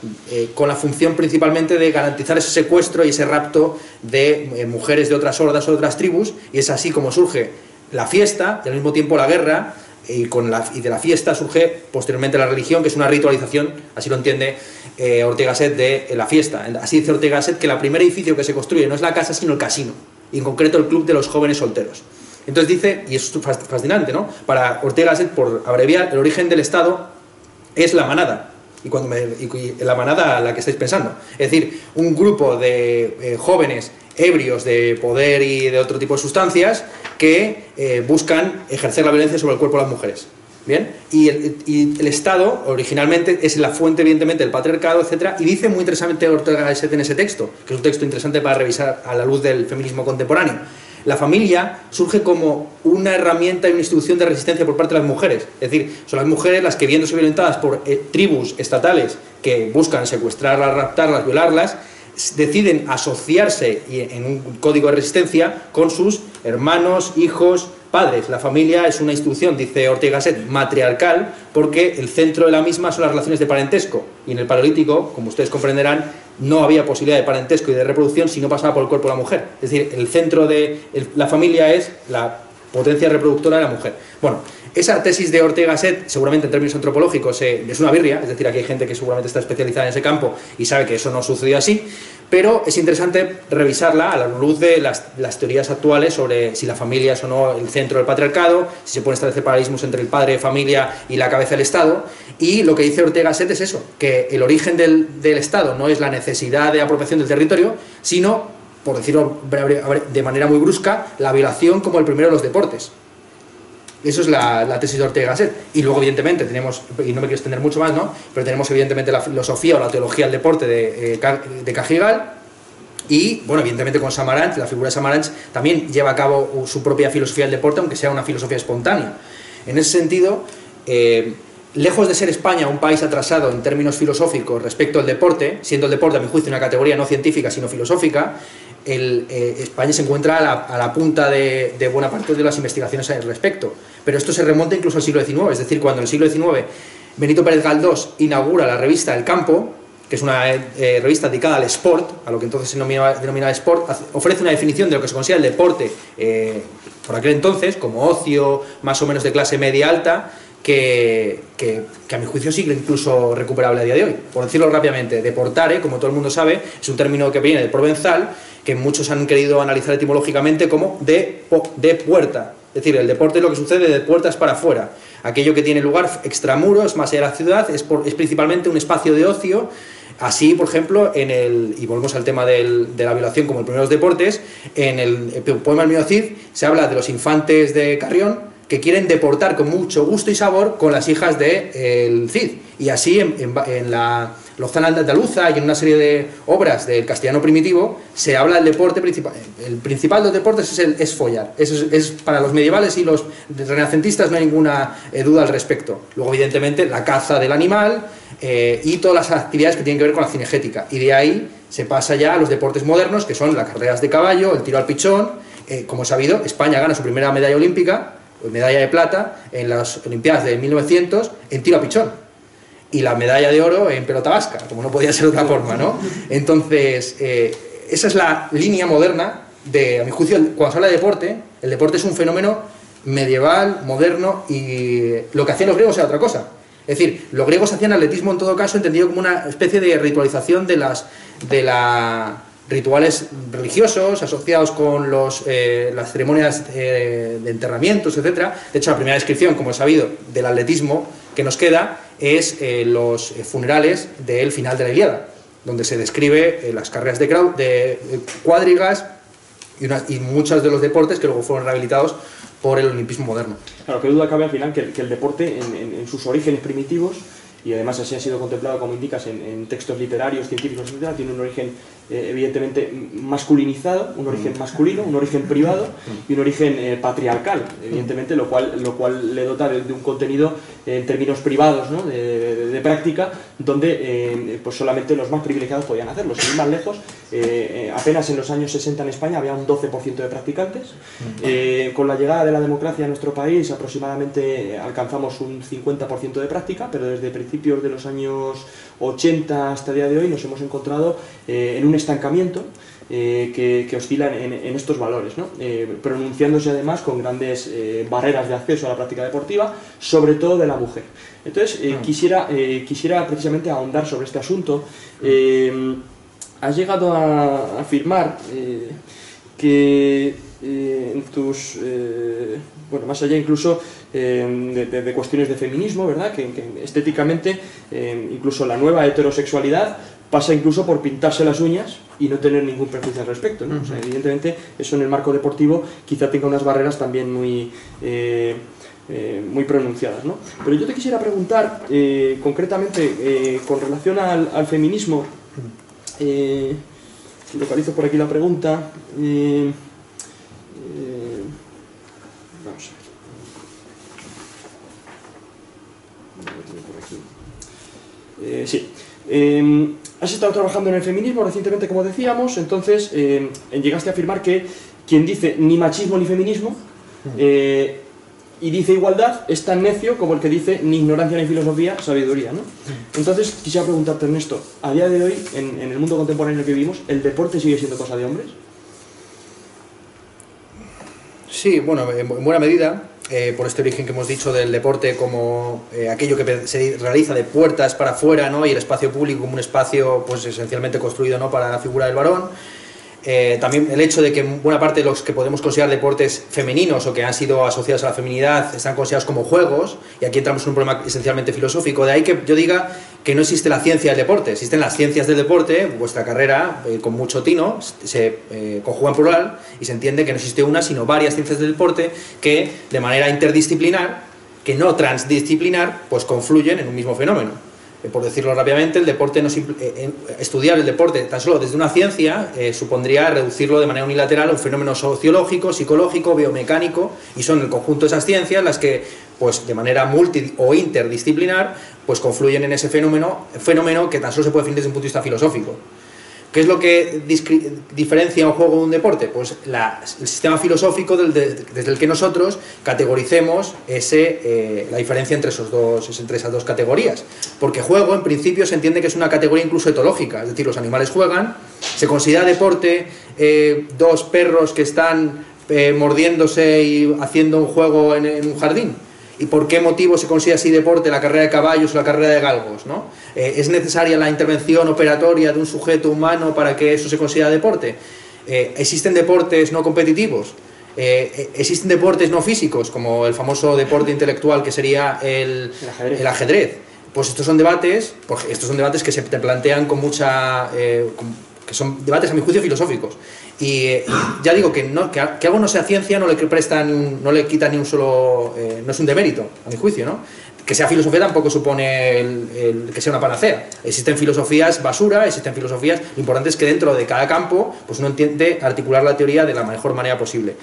con la función principalmente de garantizar ese secuestro y ese rapto de mujeres de otras hordas o de otras tribus, y es así como surge la fiesta y al mismo tiempo la guerra, y de la fiesta surge posteriormente la religión, que es una ritualización, así lo entiende Ortega y Gasset, de la fiesta. Así dice Ortega y Gasset que el primer edificio que se construye no es la casa, sino el casino, y en concreto el club de los jóvenes solteros. Entonces dice, y es fascinante, ¿no? Para Ortega y Gasset, por abreviar, el origen del Estado es la manada. y la manada a la que estáis pensando. Es decir, un grupo de jóvenes ebrios de poder y de otro tipo de sustancias que buscan ejercer la violencia sobre el cuerpo de las mujeres. ¿Bien? Y el Estado originalmente es la fuente, evidentemente, del patriarcado, etcétera, y dice muy interesante Ortega Gasset en ese texto, que es un texto interesante para revisar a la luz del feminismo contemporáneo. La familia surge como una herramienta y una institución de resistencia por parte de las mujeres. Es decir, son las mujeres las que, viéndose violentadas por tribus estatales que buscan secuestrarlas, raptarlas, violarlas, deciden asociarse en un código de resistencia con sus hermanos, hijos, padres. La familia es una institución, dice Ortega Gasset, matriarcal, porque el centro de la misma son las relaciones de parentesco. Y en el Paleolítico, como ustedes comprenderán, no había posibilidad de parentesco y de reproducción si no pasaba por el cuerpo de la mujer. Es decir, el centro de la familia es la potencia reproductora de la mujer. Bueno, esa tesis de Ortega Gasset, seguramente en términos antropológicos, es una birria, es decir, aquí hay gente que seguramente está especializada en ese campo y sabe que eso no sucedió así, pero es interesante revisarla a la luz de las teorías actuales sobre si la familia es o no el centro del patriarcado, si se pueden establecer paralelismos entre el padre de familia y la cabeza del Estado, y lo que dice Ortega Gasset es eso, que el origen del Estado no es la necesidad de apropiación del territorio, sino, por decirlo de manera muy brusca, la violación como el primero de los deportes. Eso es la tesis de Ortega Gasset. Y luego, evidentemente, tenemos, y no me quiero extender mucho más, ¿no?, pero tenemos, evidentemente, la filosofía o la teología del deporte de Cajigal. Y, bueno, evidentemente con Samaranch, la figura de Samaranch también lleva a cabo su propia filosofía del deporte, aunque sea una filosofía espontánea. En ese sentido, lejos de ser España un país atrasado en términos filosóficos respecto al deporte, siendo el deporte, a mi juicio, una categoría no científica, sino filosófica, España se encuentra a la punta de buena parte de las investigaciones al respecto. Pero esto se remonta incluso al siglo XIX, es decir, cuando en el siglo XIX Benito Pérez Galdós inaugura la revista El Campo, que es una revista dedicada al sport, a lo que entonces se denominaba sport, ofrece una definición de lo que se considera el deporte por aquel entonces, como ocio más o menos de clase media-alta, que a mi juicio sigue incluso recuperable a día de hoy. Por decirlo rápidamente, deportare, como todo el mundo sabe, es un término que viene del provenzal, que muchos han querido analizar etimológicamente como de puerta. Es decir, el deporte es lo que sucede de puertas para afuera. Aquello que tiene lugar extramuros, más allá de la ciudad, es principalmente un espacio de ocio. Así, por ejemplo, y volvemos al tema de la violación como el primero de los deportes, en el poema El mío Cid se habla de los infantes de Carrión que quieren deportar con mucho gusto y sabor con las hijas del Cid. Y así en la Lozana Andaluza y en una serie de obras del castellano primitivo se habla del deporte principal. El principal de los deportes es follar. Es para los medievales y los renacentistas no hay ninguna duda al respecto. Luego, evidentemente, la caza del animal y todas las actividades que tienen que ver con la cinegética. Y de ahí se pasa ya a los deportes modernos, que son las carreras de caballo, el tiro al pichón. Como sabido, España gana su primera medalla olímpica, medalla de plata, en las Olimpiadas de 1900 en tiro a pichón. Y la medalla de oro en pelota vasca, como no podía ser de otra forma, ¿no? Entonces, esa es la línea moderna a mi juicio, cuando se habla de deporte, el deporte es un fenómeno medieval, moderno, y lo que hacían los griegos era otra cosa. Es decir, los griegos hacían atletismo en todo caso entendido como una especie de ritualización de las rituales religiosos asociados con las ceremonias de enterramientos, etc. De hecho, la primera descripción, como he sabido, del atletismo que nos queda es los funerales del final de la Ilíada, donde se describe las carreras de cuadrigas y muchos de los deportes que luego fueron rehabilitados por el olimpismo moderno. Claro, qué duda cabe al final que el deporte en sus orígenes primitivos, y además así ha sido contemplado, como indicas, en textos literarios, científicos, etc., tiene un origen evidentemente masculinizado, un origen masculino, un origen privado y un origen patriarcal, evidentemente, lo cual le dota de un contenido en términos privados, ¿no?, de práctica, donde pues solamente los más privilegiados podían hacerlo. Sin ir más lejos, apenas en los años 60 en España había un 12% de practicantes. Con la llegada de la democracia a nuestro país aproximadamente alcanzamos un 50% de práctica, pero desde principios de los años 80 hasta el día de hoy nos hemos encontrado en un estancamiento que oscila en estos valores, ¿no? Pronunciándose además con grandes barreras de acceso a la práctica deportiva, sobre todo de la mujer. Entonces, quisiera precisamente ahondar sobre este asunto. Has llegado a afirmar que en tus bueno, más allá incluso de cuestiones de feminismo, ¿verdad? Que estéticamente, incluso la nueva heterosexualidad pasa incluso por pintarse las uñas y no tener ningún prejuicio al respecto, ¿no? O sea, evidentemente eso en el marco deportivo quizá tenga unas barreras también muy pronunciadas, ¿no? Pero yo te quisiera preguntar concretamente con relación al feminismo, localizo por aquí la pregunta, vamos a ver, sí. Has estado trabajando en el feminismo recientemente, como decíamos, entonces llegaste a afirmar que quien dice ni machismo ni feminismo y dice igualdad es tan necio como el que dice ni ignorancia ni filosofía, sabiduría, ¿no? Entonces quisiera preguntarte, Ernesto, a día de hoy, en el mundo contemporáneo que vivimos, ¿el deporte sigue siendo cosa de hombres? Sí, bueno, en buena medida. Por este origen que hemos dicho del deporte como aquello que se realiza de puertas para afuera, ¿no? Y el espacio público como un espacio pues esencialmente construido, ¿no? Para la figura del varón. También el hecho de que buena parte de los que podemos considerar deportes femeninos o que han sido asociados a la feminidad están considerados como juegos, y aquí entramos en un problema esencialmente filosófico. De ahí que yo diga que no existe la ciencia del deporte, existen las ciencias del deporte. Vuestra carrera, con mucho tino, se conjuga en plural y se entiende que no existe una sino varias ciencias del deporte que de manera interdisciplinar, que no transdisciplinar, pues confluyen en un mismo fenómeno. Por decirlo rápidamente, el deporte estudiar el deporte tan solo desde una ciencia supondría reducirlo de manera unilateral a un fenómeno sociológico, psicológico, biomecánico, y son el conjunto de esas ciencias las que, pues de manera multi o interdisciplinar, pues confluyen en ese fenómeno que tan solo se puede definir desde un punto de vista filosófico. ¿Qué es lo que diferencia un juego de un deporte? Pues el sistema filosófico desde el que nosotros categoricemos la diferencia entre esas dos categorías. Porque juego, en principio, se entiende que es una categoría incluso etológica, es decir, los animales juegan, se considera deporte dos perros que están mordiéndose y haciendo un juego en un jardín. ¿Y por qué motivo se considera así deporte la carrera de caballos o la carrera de galgos, ¿no? ¿Es necesaria la intervención operatoria de un sujeto humano para que eso se considere deporte? ¿Existen deportes no competitivos? ¿Existen deportes no físicos, como el famoso deporte intelectual que sería el ajedrez? Pues estos son debates que se te plantean con mucha... que son debates, a mi juicio, filosóficos. Y ya digo que algo no sea ciencia no le quita ni un solo... no es un demérito, a mi juicio, ¿no? Que sea filosofía tampoco supone que sea una panacea. Existen filosofías basura, existen filosofías... Lo importante es que dentro de cada campo pues uno intente articular la teoría de la mejor manera posible.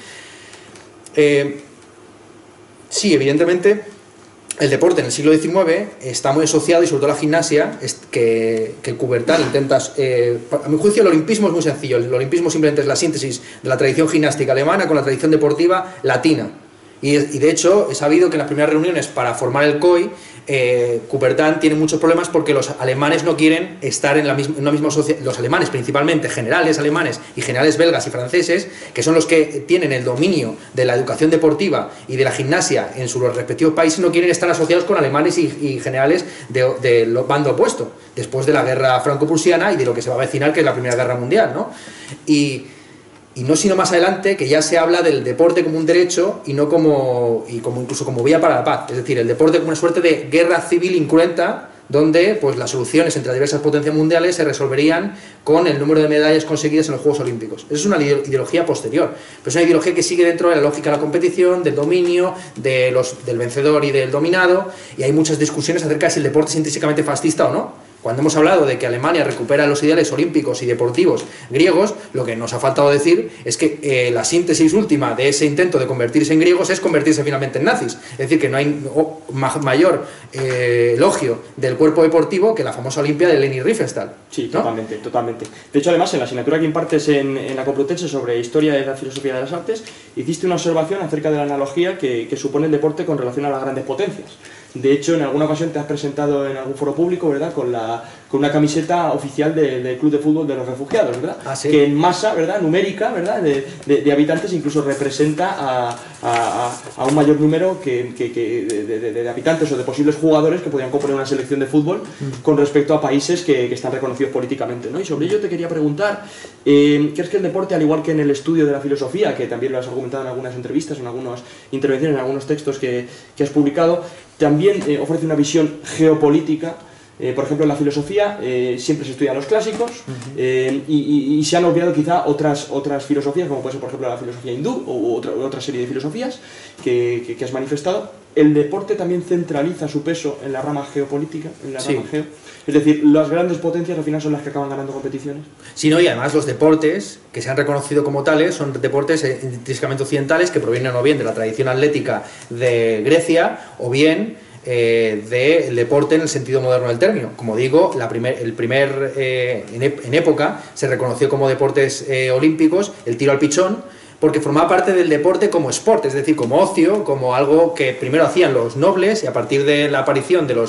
Sí, evidentemente... El deporte en el siglo XIX está muy asociado, y sobre todo la gimnasia, que Coubertin intenta... a mi juicio el olimpismo es muy sencillo. El olimpismo simplemente es la síntesis de la tradición gimnástica alemana con la tradición deportiva latina. Y de hecho he sabido que en las primeras reuniones para formar el COI, Coubertin tiene muchos problemas porque los alemanes no quieren estar en una misma sociedad. Los alemanes principalmente, generales alemanes y generales belgas y franceses, que son los que tienen el dominio de la educación deportiva y de la gimnasia en sus respectivos países, no quieren estar asociados con alemanes y generales del bando opuesto, después de la guerra franco-prusiana y de lo que se va a avecinar, que es la Primera Guerra Mundial, ¿no? Y no sino más adelante que ya se habla del deporte como un derecho y no incluso como vía para la paz, es decir, el deporte como una suerte de guerra civil incruenta donde pues las soluciones entre las diversas potencias mundiales se resolverían con el número de medallas conseguidas en los Juegos Olímpicos. Esa es una ideología posterior, pero es una ideología que sigue dentro de la lógica de la competición, del dominio, del vencedor y del dominado, y hay muchas discusiones acerca de si el deporte es intrínsecamente fascista o no. Cuando hemos hablado de que Alemania recupera los ideales olímpicos y deportivos griegos, lo que nos ha faltado decir es que la síntesis última de ese intento de convertirse en griegos es convertirse finalmente en nazis. Es decir, que no hay mayor elogio del cuerpo deportivo que la famosa Olimpia de Leni Riefenstahl, ¿no? Sí, totalmente, totalmente. De hecho, además, en la asignatura que impartes en la Complutense sobre Historia de la Filosofía de las Artes, hiciste una observación acerca de la analogía que supone el deporte con relación a las grandes potencias. De hecho, en alguna ocasión te has presentado en algún foro público, ¿verdad?, con con una camiseta oficial del Club de Fútbol de los Refugiados, ¿verdad? Ah, ¿sí? Que en masa, ¿verdad? Numérica, ¿verdad? De habitantes incluso representa a un mayor número de habitantes o de posibles jugadores que podrían componer una selección de fútbol con respecto a países que están reconocidos políticamente, ¿no? Y sobre ello te quería preguntar, ¿crees que el deporte, al igual que en el estudio de la filosofía, que también lo has argumentado en algunas entrevistas, en algunas intervenciones, en algunos textos que has publicado, también ofrece una visión geopolítica? Por ejemplo, en la filosofía siempre se estudian los clásicos y se han olvidado quizá otras filosofías, como puede ser por ejemplo la filosofía hindú o otra serie de filosofías que has manifestado. El deporte también centraliza su peso en la rama geopolítica, es decir, las grandes potencias al final son las que acaban ganando competiciones. Sí, no, y además los deportes que se han reconocido como tales son deportes intrínsecamente occidentales que provienen o bien de la tradición atlética de Grecia o bien del deporte en el sentido moderno del término. Como digo, en época se reconoció como deportes olímpicos el tiro al pichón, porque formaba parte del deporte como sport, es decir, como ocio, como algo que primero hacían los nobles y a partir de la aparición del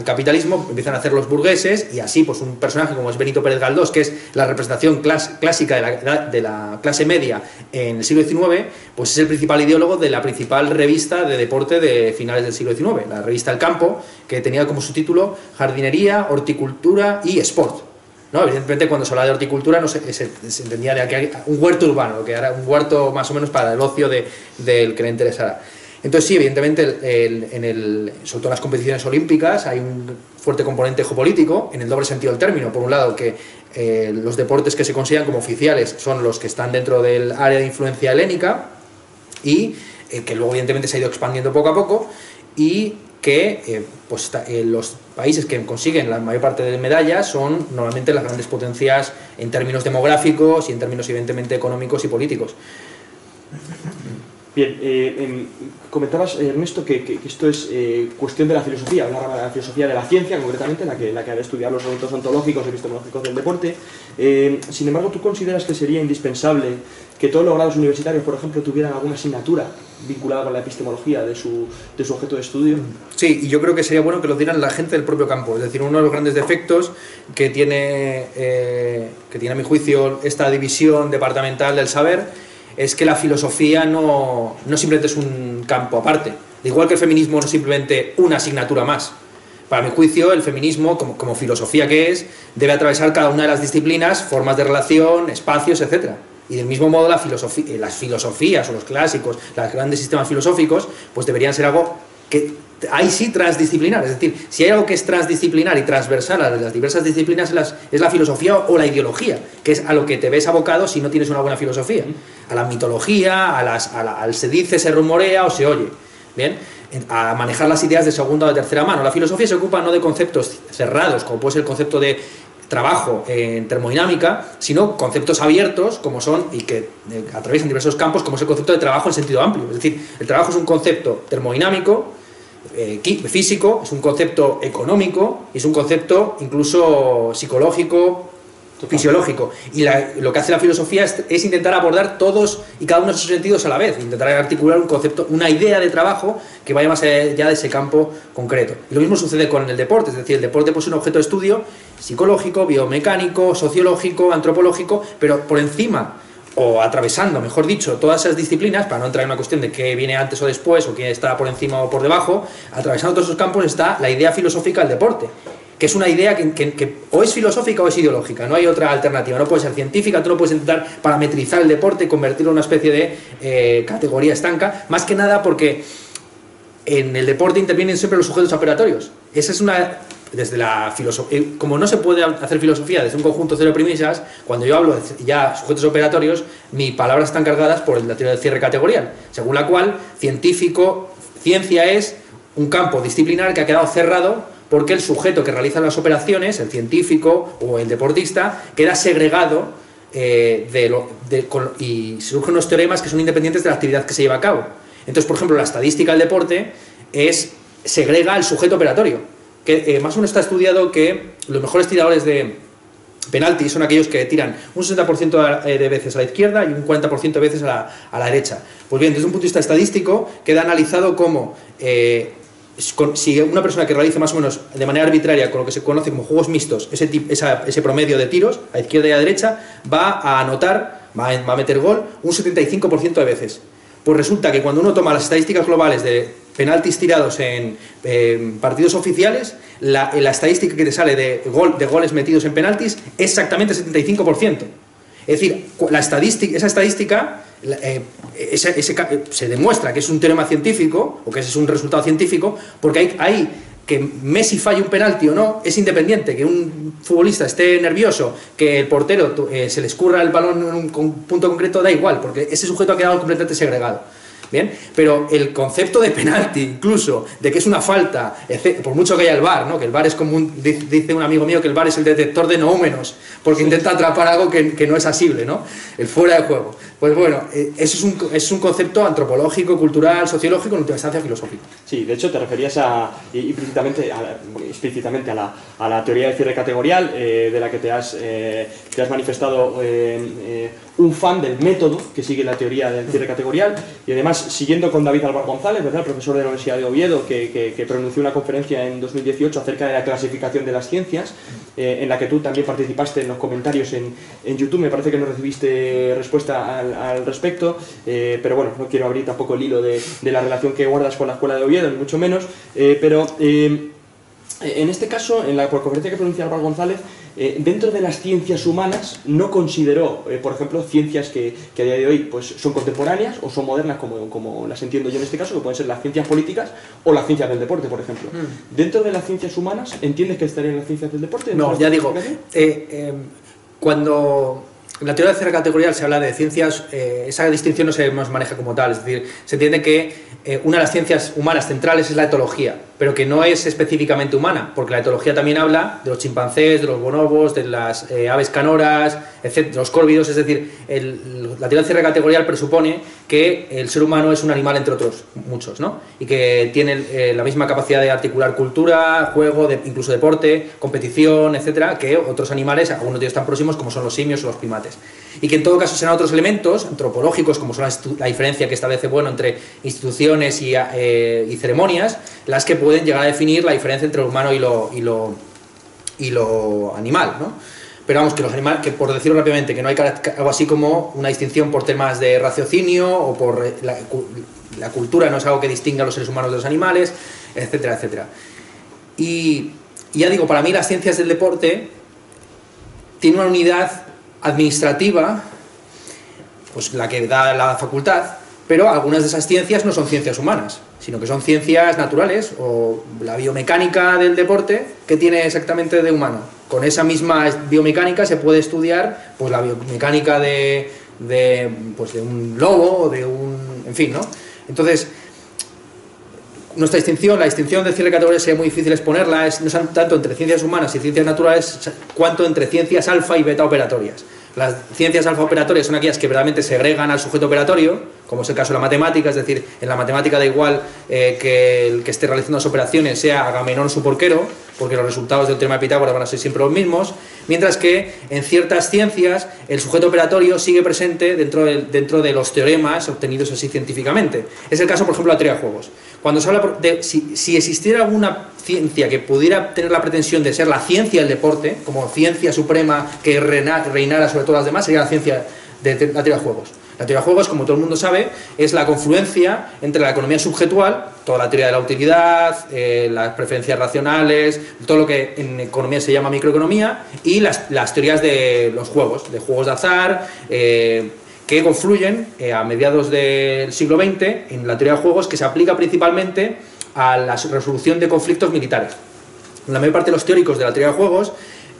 capitalismo empiezan a hacer los burgueses, y así pues un personaje como es Benito Pérez Galdós, que es la representación clásica de la clase media en el siglo XIX, pues es el principal ideólogo de la principal revista de deporte de finales del siglo XIX, la revista El Campo, que tenía como subtítulo Jardinería, Horticultura y Sport. ¿No? Evidentemente, cuando se habla de horticultura se entendía de que un huerto urbano, que era un huerto más o menos para el ocio del que le interesara. Entonces sí, evidentemente, sobre todo en las competiciones olímpicas hay un fuerte componente geopolítico, en el doble sentido del término. Por un lado, que los deportes que se consideran como oficiales son los que están dentro del área de influencia helénica y que luego evidentemente se ha ido expandiendo poco a poco, y que los países que consiguen la mayor parte de medallas son normalmente las grandes potencias en términos demográficos y en términos evidentemente económicos y políticos. Bien, comentabas, Ernesto, que esto es cuestión de la filosofía, una rama de la filosofía de la ciencia, concretamente, la que ha de estudiar los asuntos ontológicos y epistemológicos del deporte. Sin embargo, ¿tú consideras que sería indispensable que todos los grados universitarios, por ejemplo, tuvieran alguna asignatura vinculada con la epistemología de su objeto de estudio? Sí, y yo creo que sería bueno que lo dieran la gente del propio campo. Es decir, uno de los grandes defectos que tiene a mi juicio esta división departamental del saber es que la filosofía no simplemente es un campo aparte. Igual que el feminismo no es simplemente una asignatura más. Para mi juicio, el feminismo, como filosofía que es, debe atravesar cada una de las disciplinas, formas de relación, espacios, etc. Y del mismo modo las filosofías o los clásicos, los grandes sistemas filosóficos, pues deberían ser algo que ahí sí transdisciplinar. Es decir, si hay algo que es transdisciplinar y transversal a las diversas disciplinas es la filosofía o la ideología, que es a lo que te ves abocado si no tienes una buena filosofía. A la mitología, al se dice, se rumorea o se oye. Bien, a manejar las ideas de segunda o de tercera mano. La filosofía se ocupa no de conceptos cerrados, como puede ser el concepto de trabajo en termodinámica, sino conceptos abiertos como son, y que atraviesan diversos campos, como es el concepto de trabajo en sentido amplio. Es decir, el trabajo es un concepto termodinámico, físico, es un concepto económico y es un concepto incluso psicológico, fisiológico. Y lo que hace la filosofía es intentar abordar todos y cada uno de esos sentidos a la vez, intentar articular un concepto, una idea de trabajo que vaya más allá de ese campo concreto. Y lo mismo sucede con el deporte, es decir, el deporte pues, es un objeto de estudio psicológico, biomecánico, sociológico, antropológico, pero por encima o atravesando, mejor dicho, todas esas disciplinas, para no entrar en una cuestión de qué viene antes o después o quién está por encima o por debajo, atravesando todos esos campos está la idea filosófica del deporte, que es una idea que o es filosófica o es ideológica, no hay otra alternativa, no puede ser científica, tú no puedes intentar parametrizar el deporte y convertirlo en una especie de categoría estanca, más que nada porque en el deporte intervienen siempre los sujetos operatorios. Esa es una... Desde la filosofía, como no se puede hacer filosofía desde un conjunto cero de premisas, cuando yo hablo de ya sujetos operatorios, mis palabras están cargadas por la teoría del cierre categorial, según la cual ciencia es un campo disciplinar que ha quedado cerrado porque el sujeto que realiza las operaciones, el científico o el deportista, queda segregado y surgen unos teoremas que son independientes de la actividad que se lleva a cabo. Entonces, por ejemplo, la estadística del deporte segrega al sujeto operatorio. Que más o menos está estudiado que los mejores tiradores de penalti son aquellos que tiran un 60% de veces a la izquierda y un 40% de veces a la derecha. Pues bien, desde un punto de vista estadístico queda analizado cómo si una persona que realice más o menos de manera arbitraria con lo que se conoce como juegos mixtos ese promedio de tiros a izquierda y a derecha, va a anotar, va a meter gol un 75% de veces. Pues resulta que cuando uno toma las estadísticas globales de penaltis tirados en partidos oficiales, la estadística que te sale de goles metidos en penaltis es exactamente el 75%. Es decir, esa estadística se demuestra que es un teorema científico, o que es un resultado científico, porque hay que Messi falle un penalti o no, es independiente, que un futbolista esté nervioso, que el portero se le escurra el balón en un punto concreto, da igual, porque ese sujeto ha quedado completamente segregado. Bien, pero el concepto de penalti, incluso, de que es una falta, por mucho que haya el VAR, ¿no? Que el VAR es como dice un amigo mío que el VAR es el detector de noúmenos, porque intenta atrapar algo que no es asible, ¿no? El fuera de juego. Pues bueno, eso es un concepto antropológico, cultural, sociológico, en última instancia filosófico. Sí, de hecho te referías explícitamente a la teoría del cierre categorial, de la que te has manifestado un fan del método que sigue la teoría del cierre categorial, y además siguiendo con David Álvaro González, ¿verdad?, el profesor de la Universidad de Oviedo, que pronunció una conferencia en 2018 acerca de la clasificación de las ciencias, en la que tú también participaste en los comentarios en YouTube. Me parece que no recibiste respuesta al respecto, pero bueno, no quiero abrir tampoco el hilo de la relación que guardas con la Escuela de Oviedo, ni mucho menos, pero en este caso, en la conferencia que pronunció Álvaro González, dentro de las ciencias humanas no consideró, por ejemplo, ciencias que a día de hoy pues, son contemporáneas o son modernas, como las entiendo yo en este caso, que pueden ser las ciencias políticas o las ciencias del deporte, por ejemplo. Dentro de las ciencias humanas, ¿entiendes que estarían las ciencias del deporte? No, ya digo, cuando en la teoría de cierre categorial se habla de ciencias, esa distinción no se maneja como tal, es decir, se entiende que una de las ciencias humanas centrales es la etología, pero que no es específicamente humana, porque la etología también habla de los chimpancés, de los bonobos, de las aves canoras, etc., de los córvidos. Es decir, la teoría del cierre categorial presupone que el ser humano es un animal entre otros muchos, ¿no? Y que tiene la misma capacidad de articular cultura, juego, incluso deporte, competición, etcétera, que otros animales, algunos de ellos tan próximos como son los simios o los primates. Y que en todo caso serán otros elementos antropológicos, como son la diferencia que establece entre instituciones y ceremonias, las que pueden llegar a definir la diferencia entre lo humano y lo animal, ¿no? Pero vamos, que los animales, que por decirlo rápidamente, que no hay algo así como una distinción por temas de raciocinio o por la cultura, no es algo que distinga a los seres humanos de los animales, etcétera, etcétera. Y ya digo, para mí las ciencias del deporte tienen una unidad administrativa, pues la que da la facultad, pero algunas de esas ciencias no son ciencias humanas, sino que son ciencias naturales, o la biomecánica del deporte, ¿qué tiene exactamente de humano? Con esa misma biomecánica se puede estudiar pues la biomecánica de un lobo o de un... en fin, ¿no? Entonces, la distinción de cierre categorial sería muy difícil exponerla, no es tanto entre ciencias humanas y ciencias naturales, cuanto entre ciencias alfa y beta operatorias. Las ciencias alfa operatorias son aquellas que verdaderamente segregan al sujeto operatorio, como es el caso de la matemática, es decir, en la matemática da igual que el que esté realizando las operaciones sea Agamenón su porquero, porque los resultados del teorema de Pitágoras van a ser siempre los mismos, mientras que en ciertas ciencias el sujeto operatorio sigue presente dentro de los teoremas obtenidos así científicamente. Es el caso, por ejemplo, de la teoría de juegos. Cuando se habla de si existiera alguna ciencia que pudiera tener la pretensión de ser la ciencia del deporte, como ciencia suprema que reinara sobre todas las demás, sería la ciencia de la teoría de juegos. La teoría de juegos, como todo el mundo sabe, es la confluencia entre la economía subjetual, toda la teoría de la utilidad, las preferencias racionales, todo lo que en economía se llama microeconomía, y las teorías de los juegos, de azar, que confluyen a mediados del siglo XX en la teoría de juegos, que se aplica principalmente a la resolución de conflictos militares. La mayor parte de los teóricos de la teoría de juegos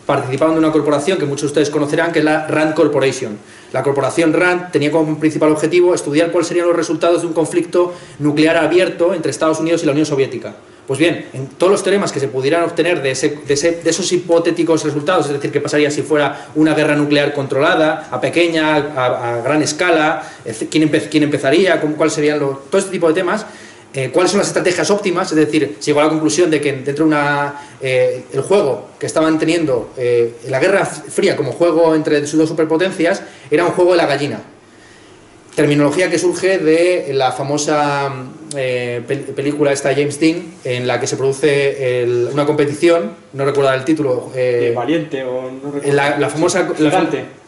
participaban de una corporación que muchos de ustedes conocerán, que es la RAND Corporation. La corporación RAND tenía como principal objetivo estudiar cuáles serían los resultados de un conflicto nuclear abierto entre Estados Unidos y la Unión Soviética. Pues bien, en todos los teoremas que se pudieran obtener de esos hipotéticos resultados, es decir, qué pasaría si fuera una guerra nuclear controlada, a pequeña, a gran escala, quién empezaría, cuáles serían todo este tipo de temas, cuáles son las estrategias óptimas, es decir, se llegó a la conclusión de que dentro de el juego que estaban teniendo la Guerra Fría como juego entre sus dos superpotencias era un juego de la gallina. terminología que surge de la famosa película esta James Dean, en la que se produce una competición, no recuerdo el título. Valiente o no recuerdo. La famosa...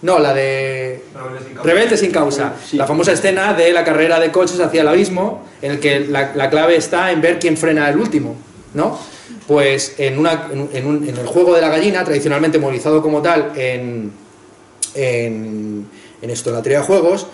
No, la de... Rebelde sin causa. Sí. La famosa escena de la carrera de coches hacia el abismo, en el que la clave está en ver quién frena el último, ¿no? Pues en el juego de la gallina, tradicionalmente modelizado como tal en la teoría de juegos,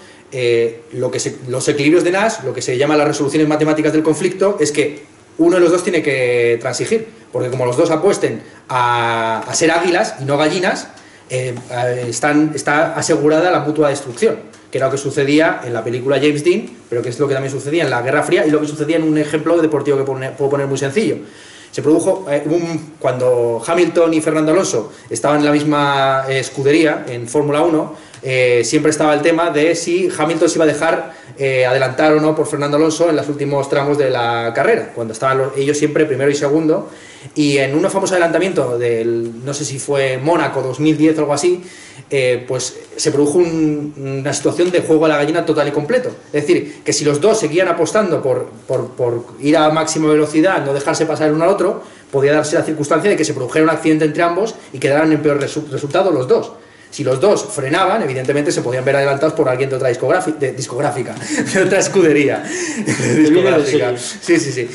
los equilibrios de Nash, lo que se llama las resoluciones matemáticas del conflicto, es que uno de los dos tiene que transigir, porque como los dos apuesten a ser águilas y no gallinas, está asegurada la mutua destrucción, que era lo que sucedía en la película James Dean, pero que es lo que también sucedía en la Guerra Fría y lo que sucedía en un ejemplo deportivo que puedo poner muy sencillo. Se produjo cuando Hamilton y Fernando Alonso estaban en la misma escudería en Fórmula 1, siempre estaba el tema de si Hamilton se iba a dejar adelantar o no por Fernando Alonso en los últimos tramos de la carrera, cuando estaban ellos siempre primero y segundo, y en un famoso adelantamiento no sé si fue Mónaco 2010 o algo así, pues se produjo una situación de juego a la gallina total y completo. Es decir, que si los dos seguían apostando por ir a máxima velocidad, no dejarse pasar el uno al otro, podía darse la circunstancia de que se produjera un accidente entre ambos y quedaran en peor resultado los dos. Si los dos frenaban, evidentemente se podían ver adelantados por alguien de otra discográfica, de otra escudería discográfica. Sí.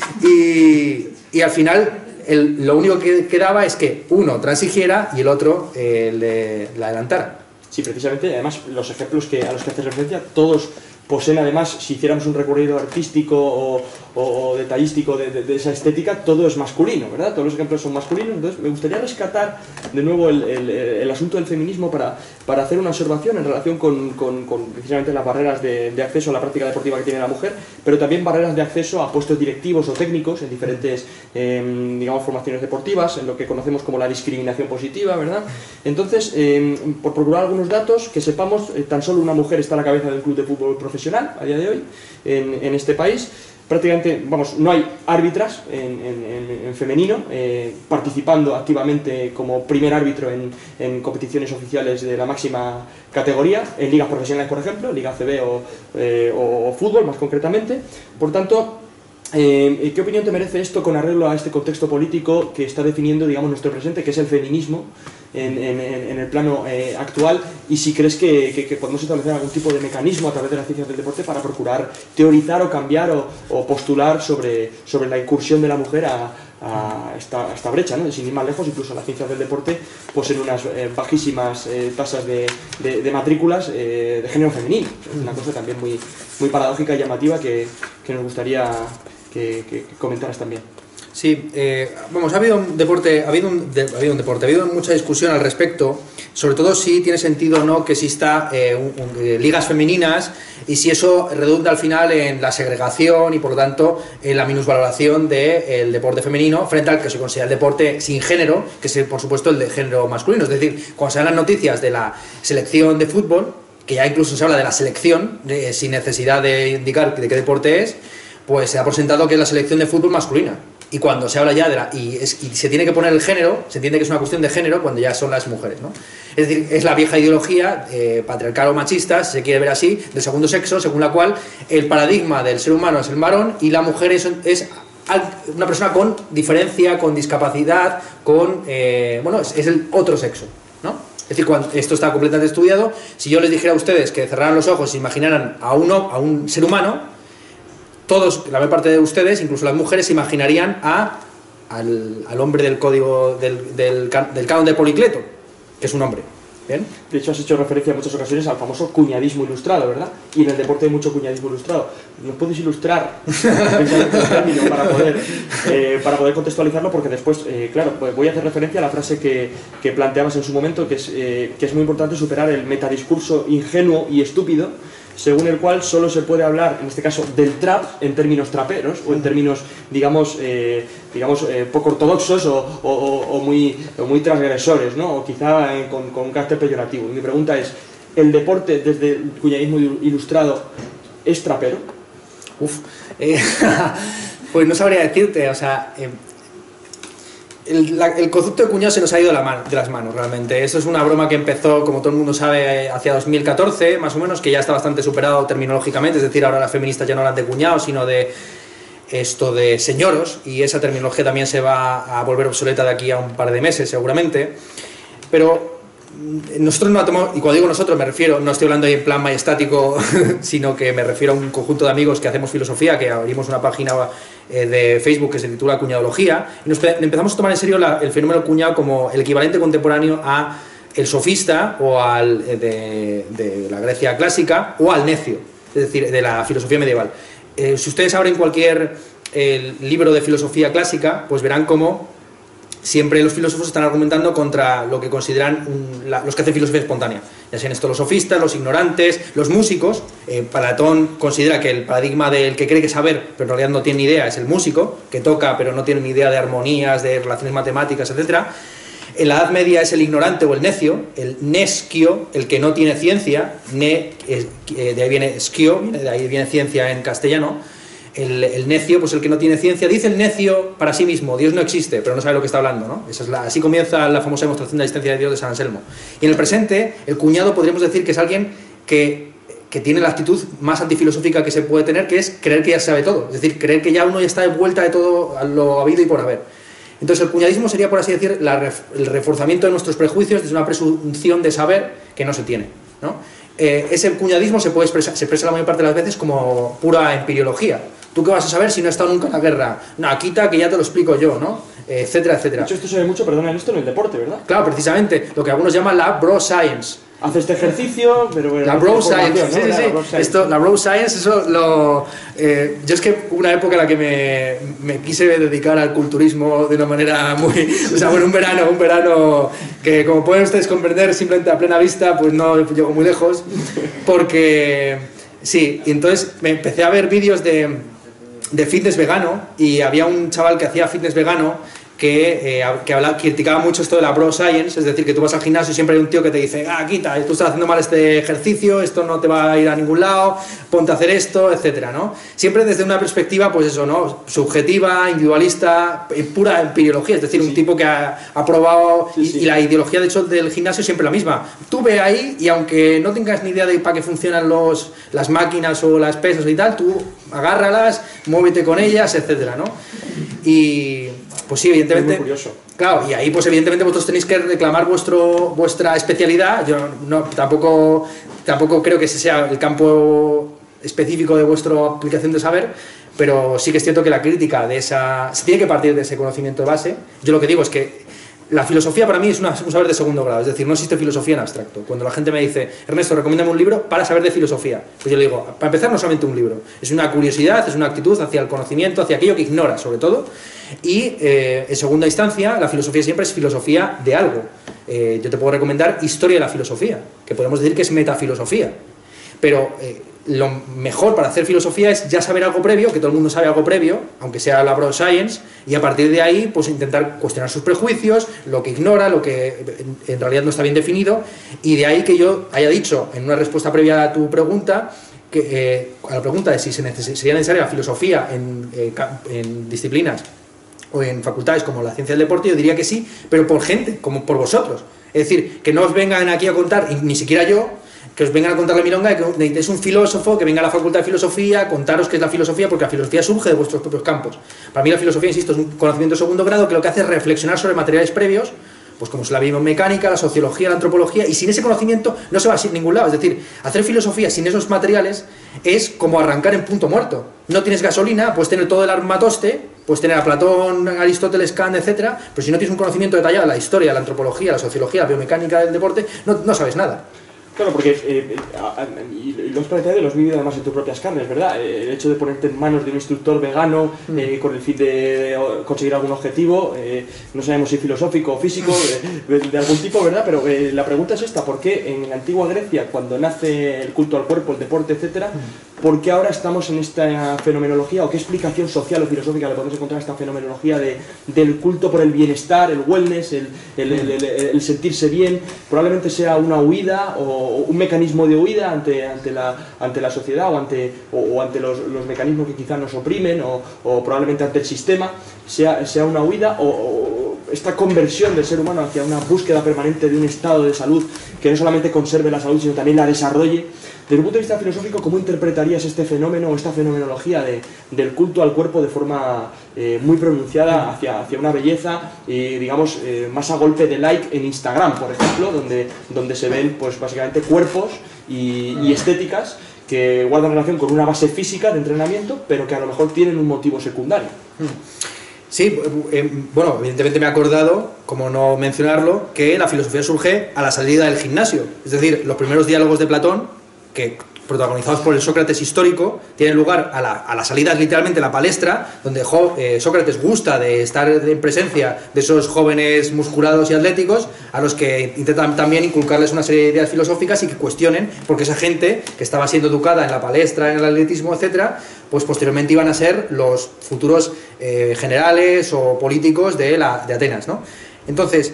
Y al final lo único que quedaba es que uno transigiera y el otro la adelantara. Sí, precisamente, además los ejemplos a los que haces referencia, todos poseen además, si hiciéramos un recorrido artístico o detallístico de esa estética, todo es masculino, ¿verdad? Todos los ejemplos son masculinos. Entonces me gustaría rescatar de nuevo el asunto del feminismo para hacer una observación en relación con precisamente las barreras de acceso a la práctica deportiva que tiene la mujer, pero también barreras de acceso a puestos directivos o técnicos en diferentes digamos, formaciones deportivas, en lo que conocemos como la discriminación positiva, ¿verdad? Entonces, por procurar algunos datos, que sepamos, tan solo una mujer está a la cabeza del club de fútbol profesional a día de hoy en este país. Prácticamente, vamos, no hay árbitras en femenino participando activamente como primer árbitro en competiciones oficiales de la máxima categoría, en ligas profesionales, por ejemplo, Liga ACB o fútbol más concretamente. Por tanto, ¿qué opinión te merece esto con arreglo a este contexto político que está definiendo, digamos, nuestro presente, que es el feminismo en el plano actual? Y si crees que podemos establecer algún tipo de mecanismo a través de las ciencias del deporte para procurar teorizar o cambiar o postular sobre la incursión de la mujer a esta brecha, ¿no? Sin ir más lejos, incluso las ciencias del deporte poseen unas bajísimas tasas de matrículas de género femenino. Es una cosa también muy, muy paradójica y llamativa que nos gustaría que comentaras también. Sí, vamos, ha habido mucha discusión al respecto, sobre todo si tiene sentido o no que exista ligas femeninas y si eso redunda al final en la segregación y por lo tanto en la minusvaloración del deporte femenino frente al que se considera el deporte sin género, que es por supuesto el de género masculino. Es decir, cuando se dan las noticias de la selección de fútbol, que ya incluso se habla de la selección sin necesidad de indicar de qué deporte es, pues se da por sentado que es la selección de fútbol masculina. Y cuando se habla ya y se tiene que poner el género, se entiende que es una cuestión de género cuando ya son las mujeres, ¿no? Es decir, es la vieja ideología patriarcal o machista, si se quiere ver así, del segundo sexo, según la cual el paradigma del ser humano es el varón y la mujer es una persona con diferencia, con discapacidad, es el otro sexo, ¿no? Es decir, cuando esto está completamente estudiado, si yo les dijera a ustedes que cerraran los ojos y se imaginaran a un ser humano, todos, la mayor parte de ustedes, incluso las mujeres, se imaginarían al hombre del código del canon de Policleto, que es un hombre. ¿Bien? De hecho, has hecho referencia en muchas ocasiones al famoso cuñadismo ilustrado, ¿verdad? Y en el deporte hay mucho cuñadismo ilustrado. ¿Nos puedes ilustrar el término para poder contextualizarlo? Porque después, claro, pues voy a hacer referencia a la frase que planteabas en su momento, que es muy importante superar el metadiscurso ingenuo y estúpido, según el cual solo se puede hablar, en este caso, del trap en términos traperos o en términos, digamos, poco ortodoxos o muy transgresores, ¿no? O quizá con un carácter peyorativo. Mi pregunta es, ¿el deporte desde el cuñadismo ilustrado es trapero? Pues no sabría decirte, o sea... el concepto de cuñado se nos ha ido de las manos realmente. Eso es una broma que empezó, como todo el mundo sabe, hacia 2014 más o menos, que ya está bastante superado terminológicamente, es decir, ahora las feministas ya no hablan de cuñados, sino de esto de señoros, y esa terminología también se va a volver obsoleta de aquí a un par de meses seguramente. Pero nosotros no tomamos, y cuando digo nosotros me refiero, no estoy hablando ahí en plan majestático, sino que me refiero a un conjunto de amigos que hacemos filosofía, que abrimos una página de Facebook que se titula Cuñadología, y nos empezamos a tomar en serio el fenómeno cuñado como el equivalente contemporáneo a el sofista o al de la Grecia clásica, o al necio, es decir, de la filosofía medieval. Si ustedes abren cualquier libro de filosofía clásica, pues verán cómo siempre los filósofos están argumentando contra lo que consideran los que hacen filosofía espontánea, ya sean estos los sofistas, los ignorantes, los músicos. Platón considera que el paradigma del que cree que saber, pero en realidad no tiene ni idea, es el músico, que toca pero no tiene ni idea de armonías, de relaciones matemáticas, etc. En la Edad Media es el ignorante o el necio, el nescio, el que no tiene ciencia, de ahí viene schio, de ahí viene ciencia en castellano. El necio, pues el que no tiene ciencia, dice el necio para sí mismo, Dios no existe, pero no sabe lo que está hablando, ¿no? Así comienza la famosa demostración de la existencia de Dios de San Anselmo. Y en el presente, el cuñado podríamos decir que es alguien que tiene la actitud más antifilosófica que se puede tener, que es creer que ya sabe todo, es decir, creer que ya uno ya está de vuelta de todo a lo habido y por haber. Entonces el cuñadismo sería, por así decir, el reforzamiento de nuestros prejuicios desde una presunción de saber que no se tiene, ¿no? Ese cuñadismo se expresa la mayor parte de las veces como pura empiriología. ¿Tú qué vas a saber si no has estado nunca en la guerra? No, quita que ya te lo explico yo, ¿no? Etcétera, etcétera. De hecho, esto se ve mucho, perdona, en esto en el deporte, ¿verdad? Claro, precisamente, lo que algunos llaman la bro science. Hace este ejercicio, pero... La bro science, ¿no? Sí. La bro science, eso lo... yo es que hubo una época en la que me quise dedicar al culturismo de una manera muy... O sea, bueno, un verano que, como pueden ustedes comprender, simplemente a plena vista, pues no llego muy lejos, porque... Sí, y entonces me empecé a ver vídeos de fitness vegano, y había un chaval que hacía fitness vegano que criticaba mucho esto de la bro science, es decir, que tú vas al gimnasio y siempre hay un tío que te dice, quita, tú estás haciendo mal este ejercicio, esto no te va a ir a ningún lado, ponte a hacer esto, etcétera, ¿no? Siempre desde una perspectiva, pues eso, ¿no? Subjetiva, individualista, pura empiriología, es decir, un tipo que ha probado, y la ideología, de hecho, del gimnasio es siempre la misma. Tú ve ahí, y aunque no tengas ni idea de para qué funcionan las máquinas o las pesas y tal, tú agárralas, muévete con ellas, etcétera, ¿no? Y pues sí, evidentemente. Es muy curioso. Claro, y ahí pues evidentemente vosotros tenéis que reclamar vuestra especialidad. Yo tampoco creo que ese sea el campo específico de vuestra aplicación de saber, pero sí que es cierto que la crítica de esa se tiene que partir de ese conocimiento de base. Yo lo que digo es que la filosofía para mí es un saber de segundo grado, es decir, no existe filosofía en abstracto. Cuando la gente me dice, Ernesto, recomiéndame un libro para saber de filosofía, pues yo le digo, para empezar, no solamente un libro, es una curiosidad, es una actitud hacia el conocimiento, hacia aquello que ignora, sobre todo, y en segunda instancia, la filosofía siempre es filosofía de algo. Yo te puedo recomendar historia de la filosofía, que podemos decir que es metafilosofía, pero lo mejor para hacer filosofía es ya saber algo previo, que todo el mundo sabe algo previo, aunque sea la broad science, y a partir de ahí pues intentar cuestionar sus prejuicios, lo que ignora, lo que en realidad no está bien definido, y de ahí que yo haya dicho en una respuesta previa a tu pregunta, a la pregunta de si sería necesaria la filosofía en disciplinas o en facultades como la ciencia del deporte, yo diría que sí, pero por gente, como por vosotros. Es decir, que no os vengan aquí a contar, y ni siquiera yo, que os vengan a contar la milonga de que necesitéis un filósofo que venga a la facultad de filosofía a contaros qué es la filosofía, porque la filosofía surge de vuestros propios campos. Para mí la filosofía, insisto, es un conocimiento de segundo grado que lo que hace es reflexionar sobre materiales previos, pues como es la biomecánica, la sociología, la antropología, y sin ese conocimiento no se va a ir a ningún lado. Es decir, hacer filosofía sin esos materiales es como arrancar en punto muerto. No tienes gasolina, puedes tener todo el armatoste, puedes tener a Platón, Aristóteles, Kant, etcétera, pero si no tienes un conocimiento detallado de la historia, la antropología, la sociología, la biomecánica del deporte, no sabes nada. Claro, porque y lo has planteado y lo has vivido además en tus propias carnes, ¿verdad? El hecho de ponerte en manos de un instructor vegano con el fin de conseguir algún objetivo, no sabemos si filosófico o físico, de algún tipo, ¿verdad? Pero la pregunta es esta, ¿por qué en la antigua Grecia, cuando nace el culto al cuerpo, el deporte, etcétera, por qué ahora estamos en esta fenomenología, o qué explicación social o filosófica le podemos encontrar a esta fenomenología del culto por el bienestar, el wellness, el sentirse bien? Probablemente sea una huida o un mecanismo de huida ante la sociedad o ante los mecanismos que quizás nos oprimen o probablemente ante el sistema, sea una huida o esta conversión del ser humano hacia una búsqueda permanente de un estado de salud que no solamente conserve la salud, sino también la desarrolle. Desde un punto de vista filosófico, ¿cómo interpretarías este fenómeno o esta fenomenología del culto al cuerpo de forma muy pronunciada hacia una belleza, digamos, más a golpe de like en Instagram, por ejemplo, donde se ven pues básicamente cuerpos y estéticas que guardan relación con una base física de entrenamiento, pero que a lo mejor tienen un motivo secundario? Sí, bueno, evidentemente me he acordado, como no mencionarlo, que la filosofía surge a la salida del gimnasio. Es decir, los primeros diálogos de Platón, que protagonizados por el Sócrates histórico, tienen lugar a la salida, literalmente, la palestra, donde Sócrates gusta de estar en presencia de esos jóvenes musculados y atléticos, a los que intentan también inculcarles una serie de ideas filosóficas y que cuestionen, porque esa gente que estaba siendo educada en la palestra, en el atletismo, etcétera, pues posteriormente iban a ser los futuros generales o políticos de Atenas, ¿no? Entonces,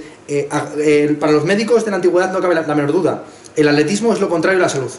para los médicos de la antigüedad no cabe la menor duda, el atletismo es lo contrario a la salud.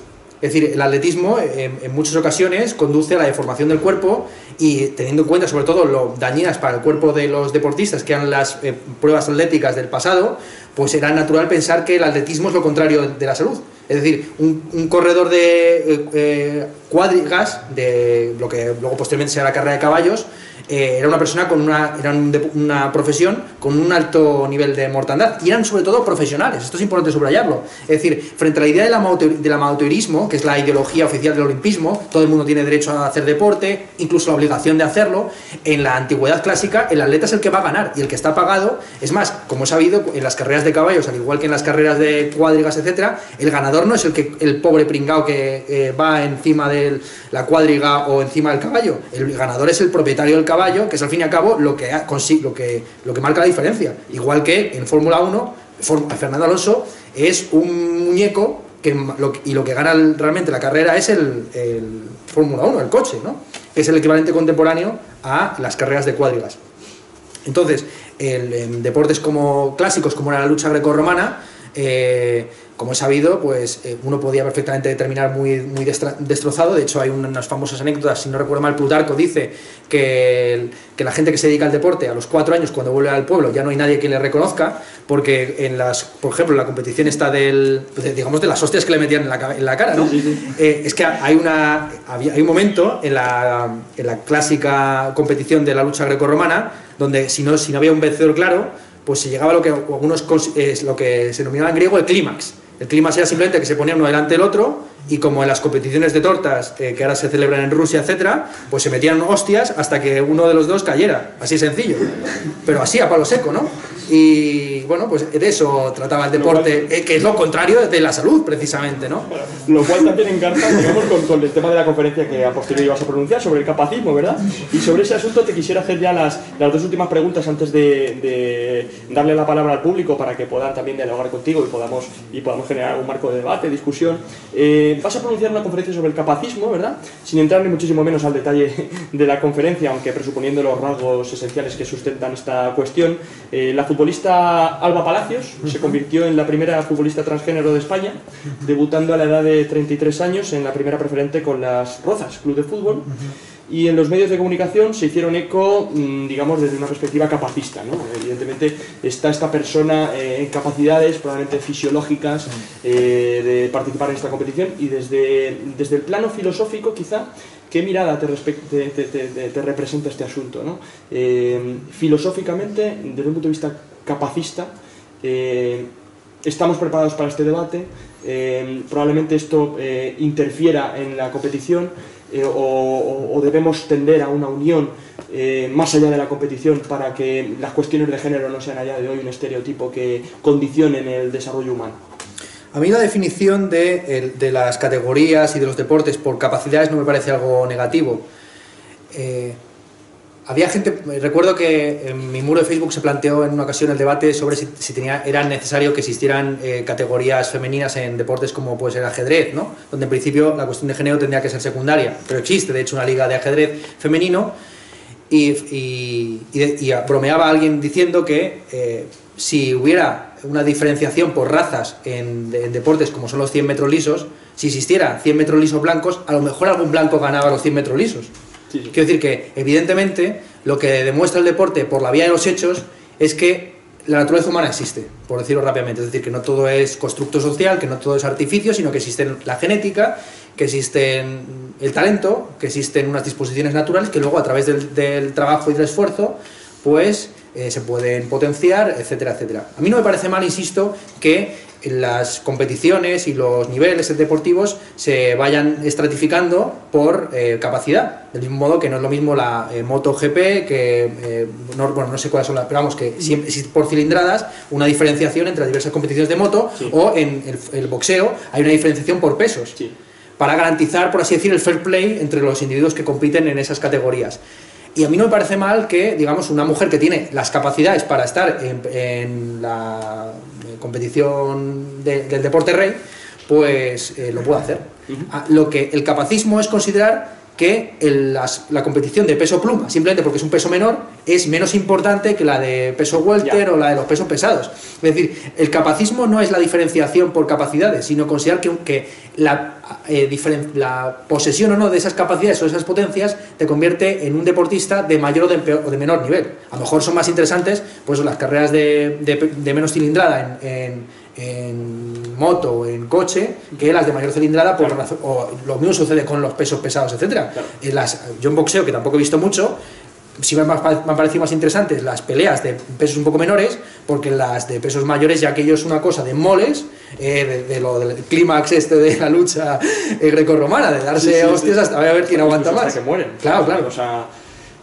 Es decir, el atletismo en muchas ocasiones conduce a la deformación del cuerpo, y teniendo en cuenta sobre todo lo dañinas para el cuerpo de los deportistas que eran las pruebas atléticas del pasado, pues era natural pensar que el atletismo es lo contrario de la salud. Es decir, un corredor de cuadrigas, de lo que luego posteriormente será la carrera de caballos, era una persona con una profesión con un alto nivel de mortandad, y eran sobre todo profesionales. Esto es importante subrayarlo. Es decir, frente a la idea del amateurismo, que es la ideología oficial del olimpismo, todo el mundo tiene derecho a hacer deporte, incluso la obligación de hacerlo. En la antigüedad clásica, el atleta es el que va a ganar, y el que está pagado. Es más, como he sabido, en las carreras de caballos, al igual que en las carreras de cuadrigas, etcétera, el ganador no es el pobre pringao que va encima de la cuadriga o encima del caballo. El ganador es el propietario del caballo, que es al fin y al cabo lo que marca la diferencia. Igual que en Fórmula 1, Fernando Alonso es un muñeco y lo que gana realmente la carrera es el Fórmula 1, el coche, ¿no? Que es el equivalente contemporáneo a las carreras de cuadrigas. Entonces, en deportes clásicos como era la lucha grecorromana, como he sabido, pues uno podía perfectamente terminar muy destrozado. De hecho, hay unas famosas anécdotas, si no recuerdo mal, Plutarco dice que la gente que se dedica al deporte a los 4 años, cuando vuelve al pueblo, ya no hay nadie que le reconozca, porque por ejemplo, en la competición esta de las hostias que le metían en la cara, ¿no? Es que hay un momento en la clásica competición de la lucha grecorromana donde si no había un vencedor claro, pues se llegaba a lo que se denominaba en griego el clímax. El clímax era simplemente que se ponía uno delante del otro, y como en las competiciones de tortas que ahora se celebran en Rusia, etcétera, pues se metían hostias hasta que uno de los dos cayera, así sencillo, pero así a palo seco, ¿no? Y bueno, pues de eso trataba el deporte, que es lo contrario de la salud, precisamente, ¿no? Lo cual también engarza, digamos, con el tema de la conferencia que a posteriori ibas a pronunciar sobre el capacismo, ¿verdad? Y sobre ese asunto te quisiera hacer ya las 2 últimas preguntas antes de darle la palabra al público para que puedan también dialogar contigo y podamos generar un marco de debate, discusión. Vas a pronunciar una conferencia sobre el capacismo, ¿verdad? Sin entrar ni muchísimo menos al detalle de la conferencia, aunque presuponiendo los rasgos esenciales que sustentan esta cuestión. La futbolista Alba Palacios se convirtió en la primera futbolista transgénero de España, debutando a la edad de 33 años en la primera preferente con las Rozas, club de fútbol. Y en los medios de comunicación se hicieron eco, digamos, desde una perspectiva capacista, ¿no? Evidentemente está esta persona en capacidades probablemente fisiológicas de participar en esta competición, y desde el plano filosófico, quizá, ¿qué mirada te representa este asunto, ¿no? Filosóficamente, desde un punto de vista capacista, estamos preparados para este debate. Probablemente esto interfiera en la competición, o debemos tender a una unión más allá de la competición para que las cuestiones de género no sean a día de hoy un estereotipo que condicionen el desarrollo humano. A mí la definición de las categorías y de los deportes por capacidades no me parece algo negativo. Había gente, recuerdo que en mi muro de Facebook se planteó en una ocasión el debate sobre si era necesario que existieran categorías femeninas en deportes como puede ser el ajedrez, ¿no? Donde en principio la cuestión de género tendría que ser secundaria, pero existe de hecho una liga de ajedrez femenino, y bromeaba alguien diciendo que si hubiera una diferenciación por razas en deportes como son los 100 metros lisos, si existiera 100 metros lisos blancos, a lo mejor algún blanco ganaba los 100 metros lisos. Sí. Quiero decir que, evidentemente, lo que demuestra el deporte por la vía de los hechos es que la naturaleza humana existe, por decirlo rápidamente, es decir, que no todo es constructo social, que no todo es artificio, sino que existe la genética, que existe el talento, que existen unas disposiciones naturales que luego a través del trabajo y del esfuerzo, pues se pueden potenciar, etcétera, etcétera. A mí no me parece mal, insisto, que las competiciones y los niveles deportivos se vayan estratificando por capacidad, del mismo modo que no es lo mismo la MotoGP, que no sé cuáles son las, pero vamos, que siempre existe por cilindradas una diferenciación entre las diversas competiciones de moto, sí. O en el boxeo hay una diferenciación por pesos, sí. Para garantizar, por así decir, el fair play entre los individuos que compiten en esas categorías. Y a mí no me parece mal que, digamos, una mujer que tiene las capacidades para estar en la competición del deporte rey, pues lo puede hacer. Lo que el capacismo es considerar que la competición de peso pluma, simplemente porque es un peso menor, es menos importante que la de peso welter o la de los pesos pesados. Es decir, el capacismo no es la diferenciación por capacidades, sino considerar que la posesión o no de esas capacidades o esas potencias te convierte en un deportista de mayor o de menor nivel. A lo mejor son más interesantes pues las carreras de menos cilindrada en moto o en coche que las de mayor cilindrada, o lo mismo sucede con los pesos pesados, etcétera. Yo en boxeo, que tampoco he visto mucho, sí me han parecido más interesantes las peleas de pesos un poco menores, porque las de pesos mayores ya aquello es una cosa de moles, del clímax de la lucha grecorromana, de darse hostias hasta ver quién aguanta más. Hasta que mueren. Claro. O sea,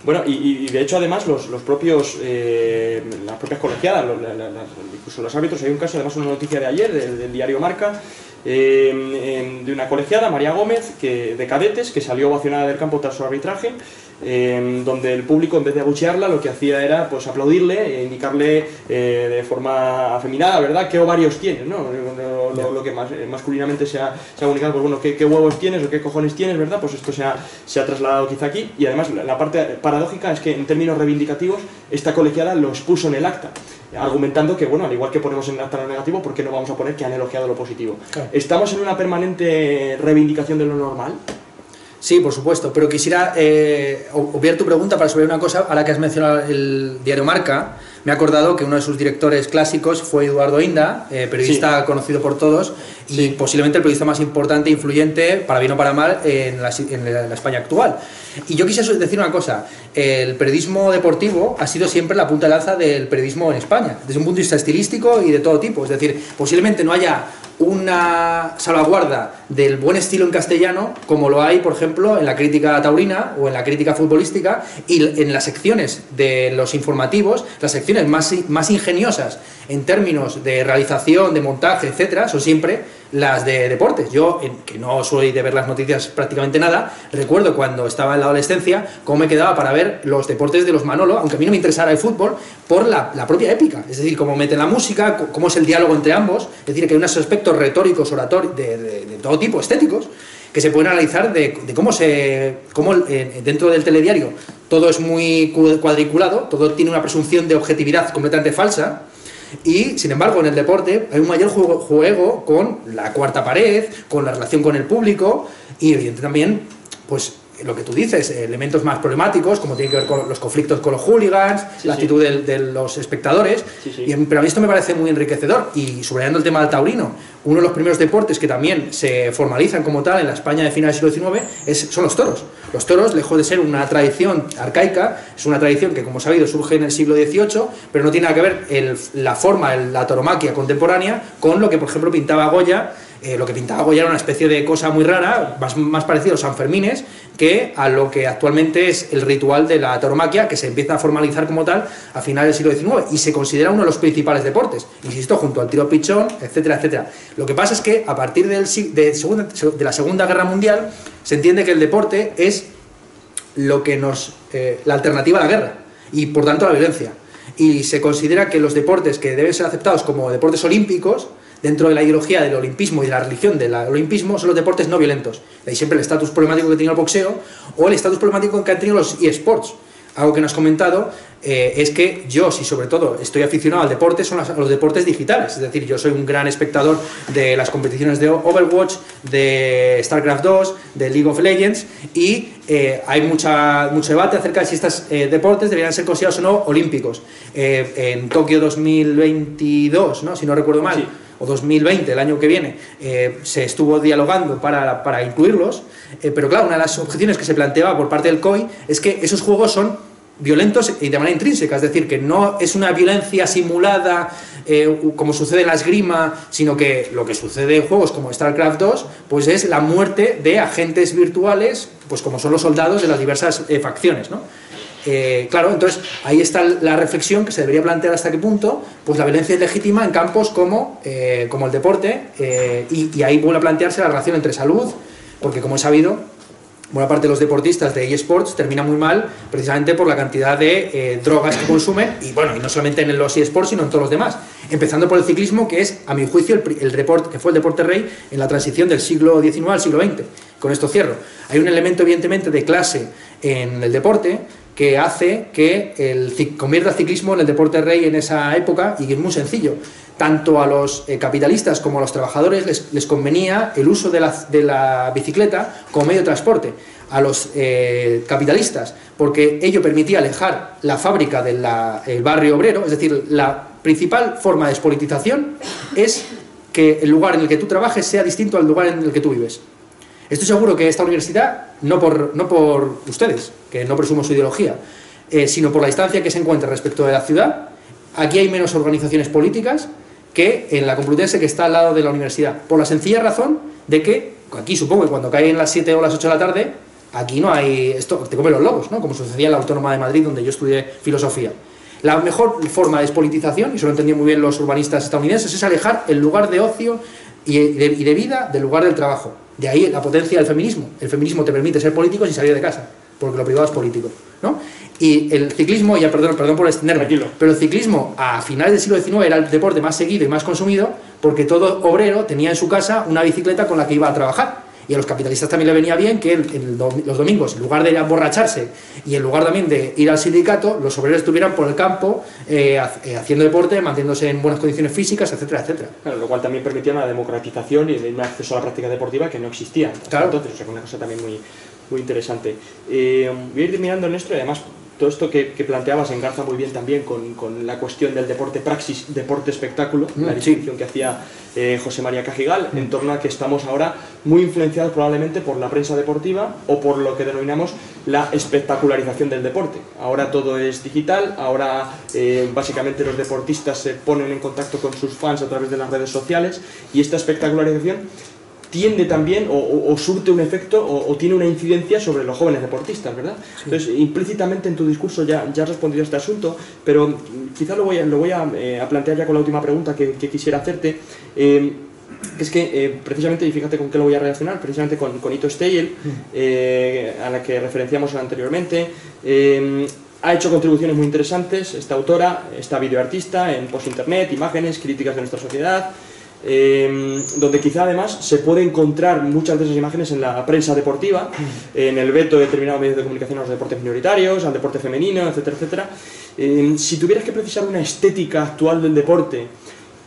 bueno, y de hecho además las propias colegiadas, incluso los árbitros, hay un caso, además una noticia de ayer del diario Marca, de una colegiada, María Gómez, de cadetes, que salió ovacionada del campo tras su arbitraje, donde el público, en vez de abuchearla, lo que hacía era pues aplaudirle e indicarle de forma afeminada, ¿verdad?, qué ovarios tienes, ¿no? Lo que masculinamente se ha comunicado, pues bueno, qué huevos tienes o qué cojones tienes, ¿verdad? Pues esto se ha trasladado quizá aquí, y además la parte paradójica es que en términos reivindicativos esta colegiada lo expuso en el acta, argumentando que, bueno, al igual que ponemos en el acta lo negativo, ¿por qué no vamos a poner que han elogiado lo positivo? Claro. ¿Estamos en una permanente reivindicación de lo normal? Sí, por supuesto, pero quisiera obviar tu pregunta para saber una cosa. Ahora que has mencionado el diario Marca, me he acordado que uno de sus directores clásicos fue Eduardo Inda, periodista conocido por todos, y posiblemente el periodista más importante e influyente, para bien o para mal, en la España actual. Y yo quisiera decir una cosa: el periodismo deportivo ha sido siempre la punta de lanza del periodismo en España, desde un punto de vista estilístico y de todo tipo. Es decir, posiblemente no haya una salvaguarda del buen estilo en castellano como lo hay, por ejemplo, en la crítica taurina o en la crítica futbolística, y en las secciones de los informativos, las secciones más ingeniosas en términos de realización, de montaje, etcétera, son siempre las de deportes. Yo, que no soy de ver las noticias prácticamente nada, recuerdo cuando estaba en la adolescencia cómo me quedaba para ver los deportes de los Manolo, aunque a mí no me interesara el fútbol, por la propia épica, es decir, cómo meten la música, cómo es el diálogo entre ambos, es decir, que hay unos aspectos retóricos, oratorios, de todo tipo, estéticos, que se pueden analizar de cómo dentro del telediario todo es muy cuadriculado, todo tiene una presunción de objetividad completamente falsa. Y, sin embargo, en el deporte hay un mayor juego con la cuarta pared, con la relación con el público y, evidentemente, también, pues, lo que tú dices, elementos más problemáticos, como tienen que ver con los conflictos con los hooligans, la actitud de los espectadores. Pero a mí esto me parece muy enriquecedor. Y, subrayando el tema del taurino, uno de los primeros deportes que también se formalizan como tal en la España de finales del siglo XIX son los toros. Los toros, lejos de ser una tradición arcaica, es una tradición que, como sabido, surge en el siglo XVIII, pero no tiene nada que ver la forma, la tauromaquia contemporánea, con lo que, por ejemplo, pintaba Goya. Lo que pintaba Goya era una especie de cosa muy rara, más parecido a los Sanfermines, que a lo que actualmente es el ritual de la tauromaquia, que se empieza a formalizar como tal a finales del siglo XIX y se considera uno de los principales deportes, insisto, junto al tiro a pichón, etcétera, etcétera. Lo que pasa es que a partir de la Segunda Guerra Mundial se entiende que el deporte es lo que la alternativa a la guerra y, por tanto, a la violencia. Y se considera que los deportes que deben ser aceptados como deportes olímpicos, dentro de la ideología del olimpismo y de la religión del olimpismo, son los deportes no violentos. De ahí siempre el estatus problemático que tiene el boxeo o el estatus problemático que han tenido los eSports. Algo que no has comentado es que yo, si sobre todo estoy aficionado al deporte, son los deportes digitales. Es decir, yo soy un gran espectador de las competiciones de Overwatch, de StarCraft 2, de League of Legends, y hay mucho debate acerca de si estos deportes deberían ser considerados o no olímpicos. En Tokio 2022, ¿no? Si no recuerdo mal, sí, o 2020, el año que viene, se estuvo dialogando para incluirlos, pero claro, una de las objeciones que se planteaba por parte del COI es que esos juegos son violentos y de manera intrínseca, es decir, que no es una violencia simulada como sucede en la esgrima, sino que lo que sucede en juegos como StarCraft 2 pues es la muerte de agentes virtuales, pues como son los soldados de las diversas facciones, ¿no? Claro, entonces ahí está la reflexión que se debería plantear hasta qué punto pues la violencia es legítima en campos como el deporte, y ahí vuelve a plantearse la relación entre salud, porque como he sabido, buena parte de los deportistas de eSports termina muy mal precisamente por la cantidad de drogas que consumen, y bueno, y no solamente en los eSports sino en todos los demás, empezando por el ciclismo, que es a mi juicio el deporte, que fue el deporte rey en la transición del siglo XIX al siglo XX. Con esto cierro. Hay un elemento evidentemente de clase en el deporte que hace que convierta el ciclismo en el deporte rey en esa época, y es muy sencillo. Tanto a los capitalistas como a los trabajadores les convenía el uso de la bicicleta como medio de transporte. A los capitalistas, porque ello permitía alejar la fábrica del barrio obrero, es decir, la principal forma de despolitización es que el lugar en el que tú trabajes sea distinto al lugar en el que tú vives. Estoy seguro que esta universidad, no por ustedes, que no presumo su ideología, sino por la distancia que se encuentra respecto de la ciudad, aquí hay menos organizaciones políticas que en la Complutense, que está al lado de la universidad, por la sencilla razón de que aquí supongo que cuando caen las 7 o las 8 de la tarde, aquí no hay, esto te comen los lobos, ¿no? Como sucedía en la Autónoma de Madrid, donde yo estudié filosofía. La mejor forma de despolitización, y eso lo entendían muy bien los urbanistas estadounidenses, es alejar el lugar de ocio y de vida del lugar del trabajo. De ahí la potencia del feminismo. El feminismo te permite ser político sin salir de casa, porque lo privado es político, ¿no? Y el ciclismo, ya perdón por extenderme, pero el ciclismo a finales del siglo XIX era el deporte más seguido y más consumido, porque todo obrero tenía en su casa una bicicleta con la que iba a trabajar. Y a los capitalistas también le venía bien que los domingos, en lugar de emborracharse y en lugar también de ir al sindicato, los obreros estuvieran por el campo haciendo deporte, manteniéndose en buenas condiciones físicas, etcétera, etcétera. Claro, lo cual también permitía una democratización y un acceso a la práctica deportiva que no existía. Claro. Entonces, o sea, una cosa también muy interesante. Voy a ir terminando en esto, y además todo esto que planteabas engarza muy bien también con la cuestión del deporte praxis, deporte espectáculo, la distinción que hacía José María Cajigal, en torno a que estamos ahora muy influenciados probablemente por la prensa deportiva o por lo que denominamos la espectacularización del deporte. Ahora todo es digital, ahora básicamente los deportistas se ponen en contacto con sus fans a través de las redes sociales, y esta espectacularización tiende también o surte un efecto o tiene una incidencia sobre los jóvenes deportistas, ¿verdad? Sí. Entonces, implícitamente en tu discurso ya has respondido a este asunto, pero quizá lo voy a plantear ya con la última pregunta que quisiera hacerte. Es que precisamente, y fíjate con qué lo voy a relacionar, precisamente con Ito Steyl, a la que referenciamos anteriormente. Ha hecho contribuciones muy interesantes, esta autora, esta videoartista en post-internet, imágenes, críticas de nuestra sociedad, donde quizá además se puede encontrar muchas de esas imágenes en la prensa deportiva, en el veto de determinados medios de comunicación a los deportes minoritarios, al deporte femenino, etcétera, etcétera. Si tuvieras que precisar una estética actual del deporte,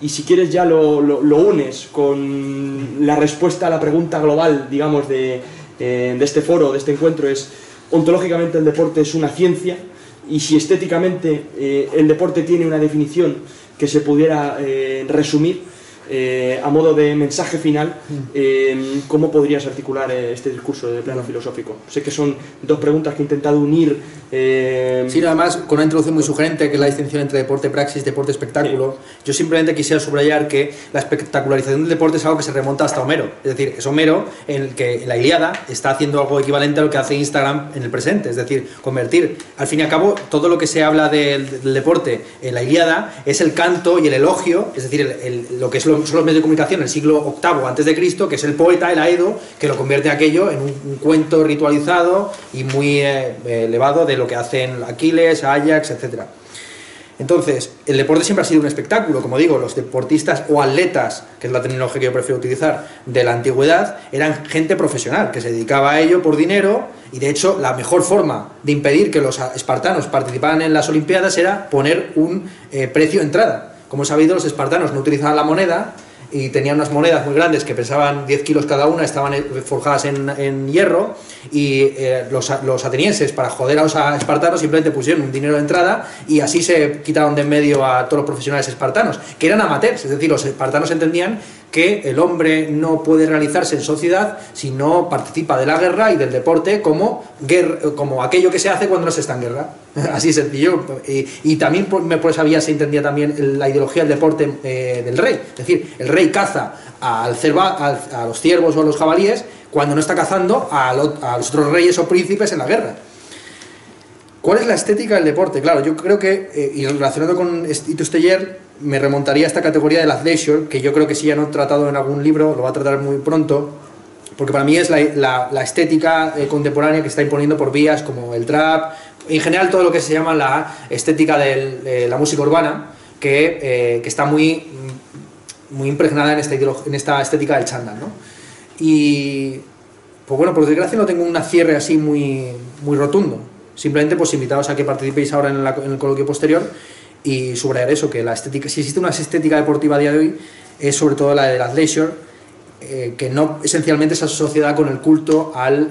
y si quieres ya lo unes con la respuesta a la pregunta global, digamos, de este foro, de este encuentro, es: ontológicamente el deporte es una ciencia, y si estéticamente el deporte tiene una definición que se pudiera resumir a modo de mensaje final, ¿cómo podrías articular este discurso de plano filosófico? Sé que son dos preguntas que he intentado unir. Sí, además con una introducción muy sugerente, que es la distinción entre deporte praxis, deporte espectáculo. Sí. Yo simplemente quisiera subrayar que la espectacularización del deporte es algo que se remonta hasta Homero. Es decir, es Homero en el que en la Ilíada está haciendo algo equivalente a lo que hace Instagram en el presente. Es decir, convertir, al fin y al cabo, todo lo que se habla del deporte en la Ilíada es el canto y el elogio, es decir, lo que son los medios de comunicación en el siglo VIII a.C., que es el poeta, el Aedo, que lo convierte aquello en un cuento ritualizado y muy elevado de lo que hacen Aquiles, Ajax, etc. Entonces, el deporte siempre ha sido un espectáculo, como digo, los deportistas o atletas, que es la terminología que yo prefiero utilizar, de la antigüedad, eran gente profesional, que se dedicaba a ello por dinero, y de hecho la mejor forma de impedir que los espartanos participaran en las Olimpiadas era poner un precio de entrada. Como he sabido, los espartanos no utilizaban la moneda, y tenían unas monedas muy grandes que pesaban 10 kilos cada una, estaban forjadas en hierro, y los atenienses, para joder a los espartanos, simplemente pusieron un dinero de entrada y así se quitaron de en medio a todos los profesionales espartanos, que eran amateurs. Es decir, los espartanos entendían que el hombre no puede realizarse en sociedad si no participa de la guerra y del deporte como aquello que se hace cuando no se está en guerra. Así sencillo. Y también por esa vía se entendía también la ideología del deporte del rey. Es decir, el rey caza a los ciervos o a los jabalíes cuando no está cazando a los otros reyes o príncipes en la guerra. ¿Cuál es la estética del deporte? Claro, yo creo que, y relacionado con Titus Teller, me remontaría a esta categoría del athleisure, que yo creo que si ya no he tratado en algún libro, lo va a tratar muy pronto, porque para mí es la estética contemporánea que está imponiendo por vías como el trap, en general todo lo que se llama la estética de la música urbana, que está muy impregnada en esta estética del chándal, ¿no? Y, pues bueno, por desgracia no tengo un cierre así muy rotundo. Simplemente pues invitados a que participéis ahora en el coloquio posterior y subrayar eso, que la estética, si existe una estética deportiva a día de hoy, es sobre todo la del athleisure, que no esencialmente es asociada con el culto al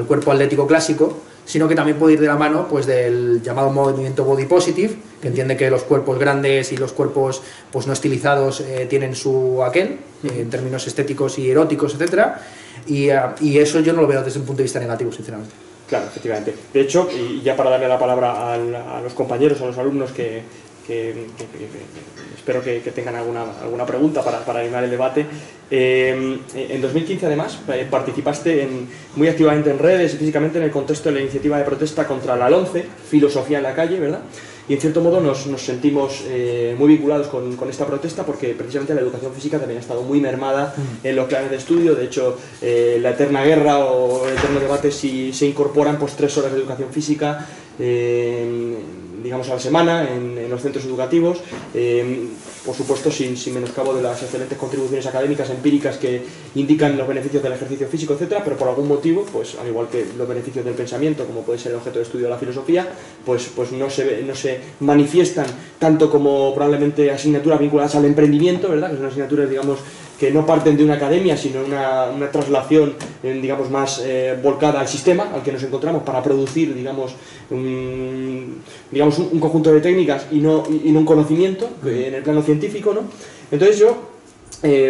cuerpo atlético clásico, sino que también puede ir de la mano pues del llamado movimiento body positive, que entiende que los cuerpos grandes y los cuerpos pues no estilizados tienen su aquel, en términos estéticos y eróticos, etcétera, y eso yo no lo veo desde un punto de vista negativo, sinceramente. Claro, efectivamente. De hecho, y ya para darle la palabra a los compañeros, a los alumnos que espero que tengan alguna pregunta para animar el debate. En 2015, además, participaste muy activamente en redes y físicamente en el contexto de la iniciativa de protesta contra la LOMCE, Filosofía en la Calle, ¿verdad? Y en cierto modo nos sentimos muy vinculados con esta protesta, porque precisamente la educación física también ha estado muy mermada en los planes de estudio. De hecho, la eterna guerra o el eterno debate si se incorporan pues 3 horas de educación física digamos a la semana en los centros educativos, por supuesto sin menoscabo de las excelentes contribuciones académicas empíricas que indican los beneficios del ejercicio físico, etcétera, pero por algún motivo, pues al igual que los beneficios del pensamiento, como puede ser el objeto de estudio de la filosofía, pues no se manifiestan tanto como probablemente asignaturas vinculadas al emprendimiento, ¿verdad? Que son asignaturas, digamos, que no parten de una academia, sino una traslación, digamos, más volcada al sistema al que nos encontramos para producir, digamos, un conjunto de técnicas y no un conocimiento en el plano científico, ¿no? Entonces yo,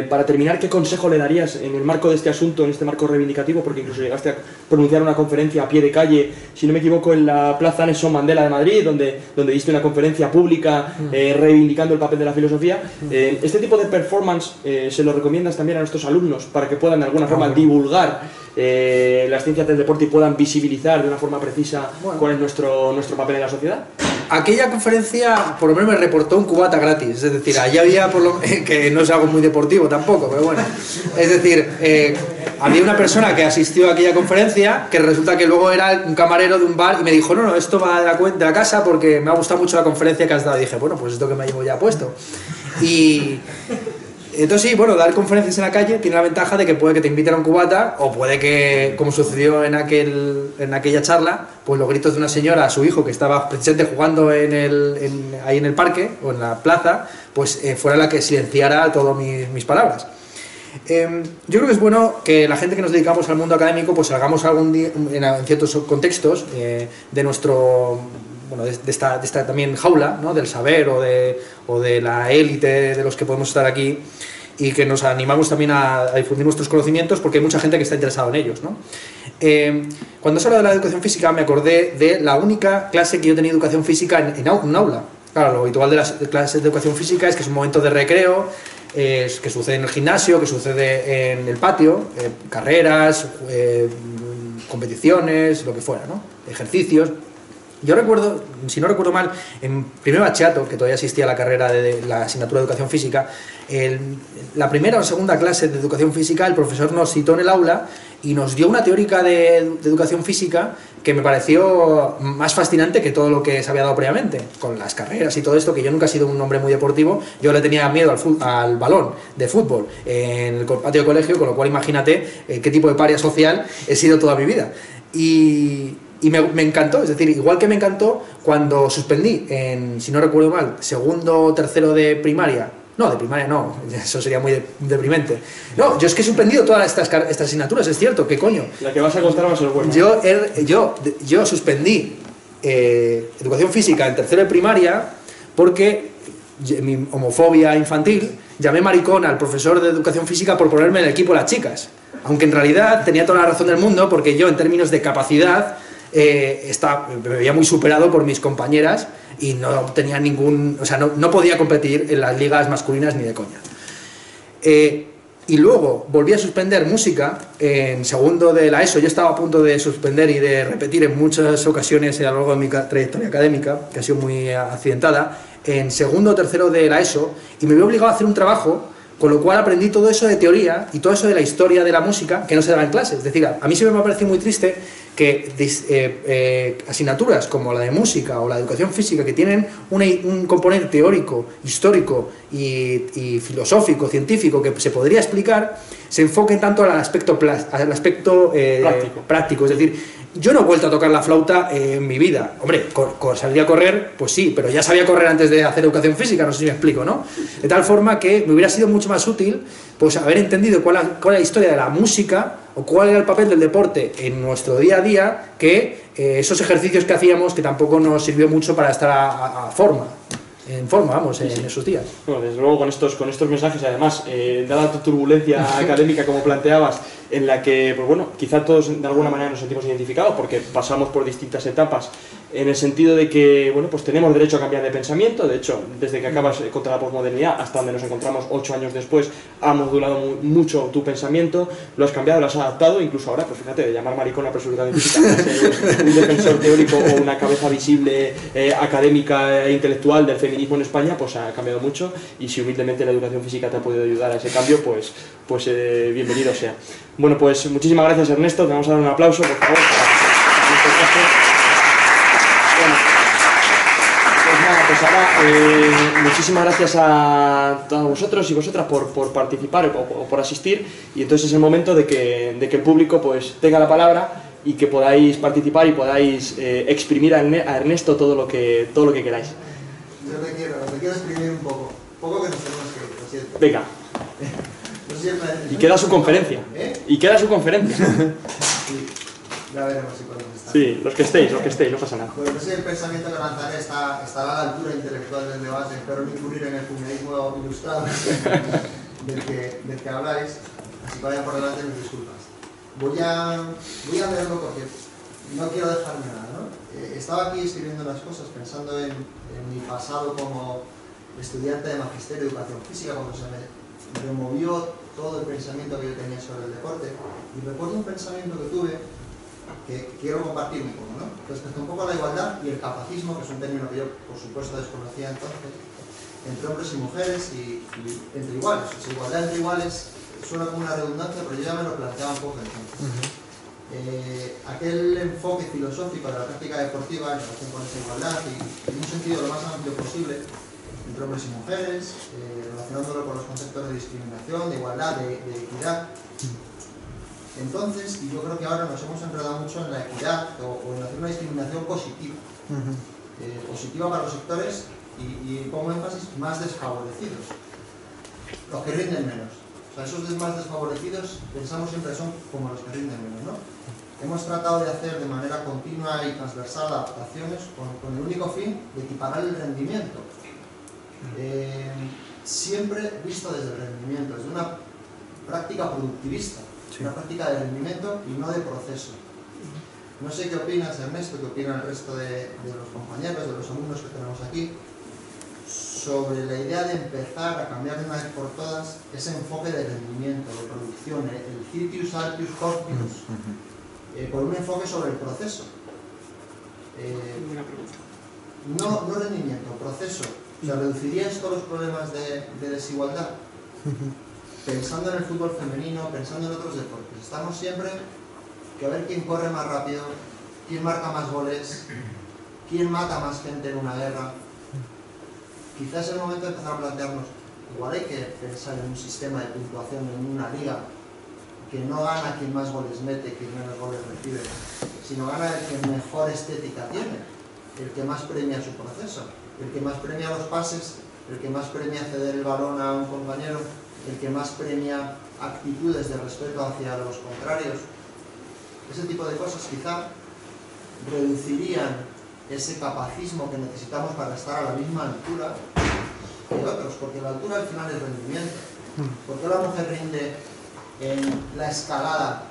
para terminar, ¿qué consejo le darías en el marco de este asunto, en este marco reivindicativo? Porque incluso llegaste a pronunciar una conferencia a pie de calle, si no me equivoco, en la Plaza Nelson Mandela de Madrid, donde diste una conferencia pública reivindicando el papel de la filosofía. ¿Este tipo de performance se lo recomiendas también a nuestros alumnos para que puedan de alguna forma divulgar las ciencias del deporte y puedan visibilizar de una forma precisa cuál es nuestro papel en la sociedad? Aquella conferencia por lo menos me reportó un cubata gratis, es decir, allá había, que no es algo muy deportivo tampoco, pero bueno, es decir, había una persona que asistió a aquella conferencia que resulta que luego era un camarero de un bar y me dijo, no, esto va de la casa porque me ha gustado mucho la conferencia que has dado. Y dije, bueno, pues esto que me llevo ya puesto. Y entonces sí, bueno, dar conferencias en la calle tiene la ventaja de que puede que te inviten a un cubata, o puede que, como sucedió en aquella charla, pues los gritos de una señora a su hijo que estaba precisamente jugando ahí en el parque o en la plaza, pues fuera la que silenciara todas mis palabras. Yo creo que es bueno que la gente que nos dedicamos al mundo académico pues salgamos algún día, en ciertos contextos de nuestro... Bueno, de esta también jaula, ¿no? Del saber o de la élite de los que podemos estar aquí, y que nos animamos también a difundir nuestros conocimientos, porque hay mucha gente que está interesada en ellos, ¿no? Cuando se habla de la educación física me acordé de la única clase que yo tenía educación física en un aula. Claro, lo habitual de las clases de educación física es que es un momento de recreo, que sucede en el gimnasio, que sucede en el patio, carreras, competiciones, lo que fuera, ¿no? Ejercicios. Yo recuerdo, si no recuerdo mal, en primer bachillerato, que todavía existía la carrera de la asignatura de educación física, la primera o segunda clase de educación física, el profesor nos citó en el aula y nos dio una teórica de educación física que me pareció más fascinante que todo lo que se había dado previamente, con las carreras y todo esto, que yo nunca he sido un hombre muy deportivo. Yo le tenía miedo al balón de fútbol en el patio de colegio, con lo cual imagínate qué tipo de paria social he sido toda mi vida. Y me encantó, es decir, igual que me encantó cuando suspendí en, si no recuerdo mal, segundo o tercero de primaria. No, de primaria no, eso sería muy deprimente. No, yo es que he suspendido todas estas asignaturas, es cierto, ¿qué coño? La que vas a contar va a ser buena. Yo suspendí educación física en tercero de primaria porque mi homofobia infantil, llamé maricón al profesor de educación física por ponerme en el equipo de las chicas. Aunque en realidad tenía toda la razón del mundo, porque yo en términos de capacidad me veía muy superado por mis compañeras y no tenía ningún, o sea, no podía competir en las ligas masculinas ni de coña. Y luego volví a suspender música en segundo de la ESO. Yo estaba a punto de suspender y de repetir en muchas ocasiones a lo largo de mi trayectoria académica, que ha sido muy accidentada, en segundo o tercero de la ESO, y me vi obligado a hacer un trabajo, con lo cual aprendí todo eso de teoría y todo eso de la historia de la música que no se daba en clase. Es decir, a mí siempre me ha parecido muy triste que asignaturas como la de música o la de educación física, que tienen un componente teórico, histórico y filosófico, científico, que se podría explicar, se enfoquen tanto al aspecto práctico. Es decir, yo no he vuelto a tocar la flauta en mi vida. Hombre, salir a correr, pues sí, pero ya sabía correr antes de hacer educación física, no sé si me explico, ¿no? De tal forma que me hubiera sido mucho más útil pues haber entendido cuál es la historia de la música o cuál era el papel del deporte en nuestro día a día, que esos ejercicios que hacíamos, que tampoco nos sirvió mucho para estar en forma, vamos, en esos días. Bueno, desde luego con estos mensajes, además, dada tu turbulencia académica, como planteabas, en la que, pues bueno, quizá todos de alguna manera nos sentimos identificados porque pasamos por distintas etapas, en el sentido de que, bueno, pues tenemos derecho a cambiar de pensamiento. De hecho, desde que acabas contra la posmodernidad hasta donde nos encontramos 8 años después, ha modulado mucho tu pensamiento, lo has cambiado, lo has adaptado, incluso ahora, pues fíjate, de llamar maricón a persona científica, un defensor teórico o una cabeza visible académica e intelectual del feminismo en España, pues ha cambiado mucho, y si humildemente la educación física te ha podido ayudar a ese cambio, pues bienvenido sea. Bueno, pues muchísimas gracias, Ernesto, te vamos a dar un aplauso, por favor, pues ahora, muchísimas gracias a todos vosotros y vosotras por participar o por asistir, y entonces es el momento de que el público pues tenga la palabra y que podáis participar y podáis exprimir a Ernesto todo lo que queráis. Yo te quiero exprimir un poco que nos tenemos que ir, lo siento. Venga. Y queda su conferencia. Y queda su conferencia. Sí, ya veremos si podemos estar. Sí, los que estéis, no pasa nada. Bueno, el pensamiento que lanzaré estará a la altura intelectual del debate, espero no incurrir en el feminismo ilustrado del que habláis, así que vayan por delante mis disculpas. Voy a leerlo porque no quiero dejarme nada, ¿no? Estaba aquí escribiendo las cosas pensando en mi pasado como estudiante de magisterio de educación física, cuando se me removió todo el pensamiento que yo tenía sobre el deporte, y recuerdo un pensamiento que tuve que quiero compartir un poco, ¿no? Respecto un poco a la igualdad y el capacismo, que es un término que yo por supuesto desconocía entonces, entre hombres y mujeres y entre iguales. O sea, igualdad entre iguales suena como una redundancia, pero yo ya me lo planteaba un poco entonces. Aquel enfoque filosófico de la práctica deportiva en relación con esa igualdad y en un sentido lo más amplio posible entre hombres y mujeres, relacionándolo con los conceptos de discriminación, de igualdad, de equidad. Entonces, y yo creo que ahora nos hemos enredado mucho en la equidad o en hacer una discriminación positiva. Positiva para los sectores y pongo énfasis más desfavorecidos, los que rinden menos. O sea, esos más desfavorecidos pensamos siempre son como los que rinden menos, ¿no? Hemos tratado de hacer de manera continua y transversal adaptaciones con el único fin de equiparar el rendimiento. Siempre visto desde el rendimiento, desde una práctica productivista, una práctica de rendimiento y no de proceso. No sé qué opinas, Ernesto, qué opina el resto de los compañeros, de los alumnos que tenemos aquí, sobre la idea de empezar a cambiar de una vez por todas ese enfoque de rendimiento, de producción, el citius altius corpus, por un enfoque sobre el proceso. Buena pregunta. No rendimiento, proceso. O sea, ¿reducirías todos los problemas de desigualdad? Pensando en el fútbol femenino, pensando en otros deportes. Estamos siempre que a ver quién corre más rápido, quién marca más goles, quién mata más gente en una guerra. Quizás es el momento de empezar a plantearnos, igual hay que pensar en un sistema de puntuación en una liga que no gana quien más goles mete, quien menos goles recibe, sino gana el que mejor estética tiene, el que más premia su proceso, el que más premia los pases, el que más premia ceder el balón a un compañero, el que más premia actitudes de respeto hacia los contrarios. Ese tipo de cosas quizá reducirían ese capacismo que necesitamos para estar a la misma altura que otros, porque la altura al final es rendimiento. ¿Por qué la mujer rinde en la escalada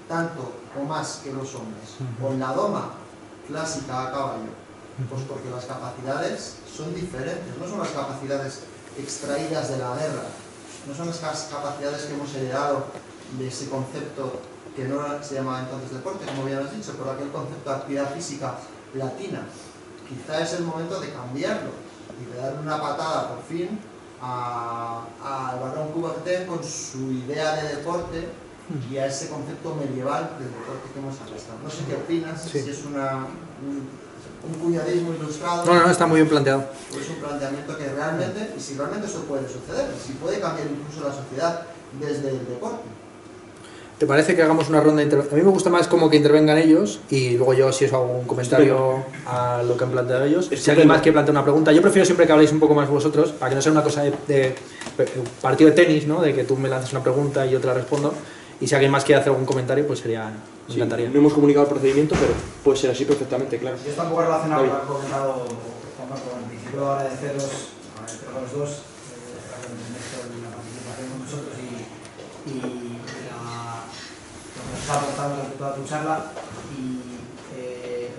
tanto o más que los hombres? O en la doma clásica a caballo. Pues porque las capacidades son diferentes, no son las capacidades extraídas de la guerra, no son las capacidades que hemos heredado de ese concepto que no se llamaba entonces deporte, como bien has dicho, pero aquel concepto de actividad física latina. Quizá es el momento de cambiarlo y de darle una patada por fin al Barón Coubertin con su idea de deporte y a ese concepto medieval del deporte que hemos arrastrado. No sé qué opinas, sí. Si es un cuñadismo ilustrado. No, está muy bien planteado. O es un planteamiento que realmente, y si realmente eso puede suceder, si puede cambiar incluso la sociedad desde el deporte. ¿Te parece que hagamos una ronda de intervención? A mí me gusta más como que intervengan ellos y luego yo si os hago un comentario a lo que han planteado ellos. Si alguien más quiere plantear una pregunta, yo prefiero siempre que habléis un poco más vosotros, para que no sea una cosa de partido de tenis, ¿no? De que tú me lances una pregunta y yo te la respondo. Y si alguien más quiere hacer algún comentario, pues sería, me encantaría. No hemos comunicado el procedimiento, pero puede ser así perfectamente, claro. Yo está un poco relacionado con lo que ha comentado Juan Marco. En principio agradeceros a los dos la participación con nosotros y lo que nos está aportando durante toda tu charla. Y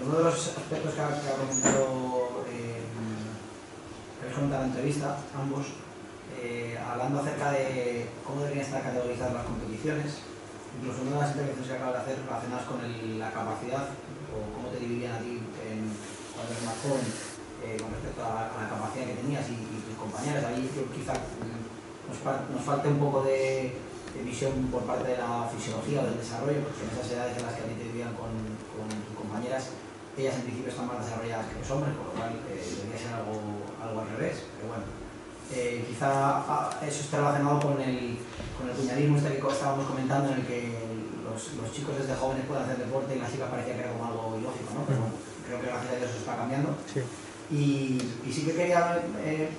uno de los aspectos que ha comentado en la entrevista, ambos, hablando acerca de cómo deberían estar categorizadas las competiciones, incluso una de las intervenciones que acabas de hacer relacionadas con la capacidad o cómo te dividían a ti cuando eres más joven con respecto a la capacidad que tenías y tus compañeros. Ahí quizá nos falte un poco de visión por parte de la fisiología o del desarrollo, porque en esas edades en las que a ti te dividían con tus compañeras, ellas en principio están más desarrolladas que los hombres, por lo cual debería ser algo al revés, pero bueno. Quizá eso está relacionado con el cuñadismo este que estábamos comentando, en el que los chicos desde jóvenes pueden hacer deporte y las chicas parecía que era como algo ilógico, ¿no? Pero bueno, creo que gracias a Dios eso está cambiando. Sí. Y sí que quería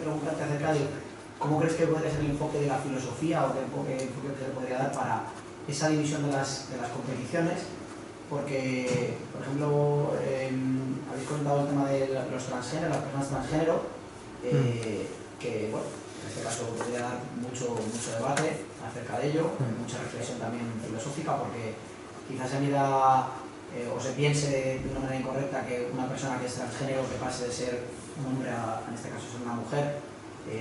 preguntarte acerca de cómo crees que podría ser el enfoque de la filosofía o qué enfoque se le podría dar para esa división de las competiciones, porque, por ejemplo, habéis comentado el tema de los transgéneros, las personas transgénero, que bueno, en este caso podría dar mucho debate acerca de ello, mucha reflexión también filosófica, porque quizás se mira o se piense de una manera incorrecta que una persona que es transgénero, que pase de ser un hombre a, en este caso, ser una mujer,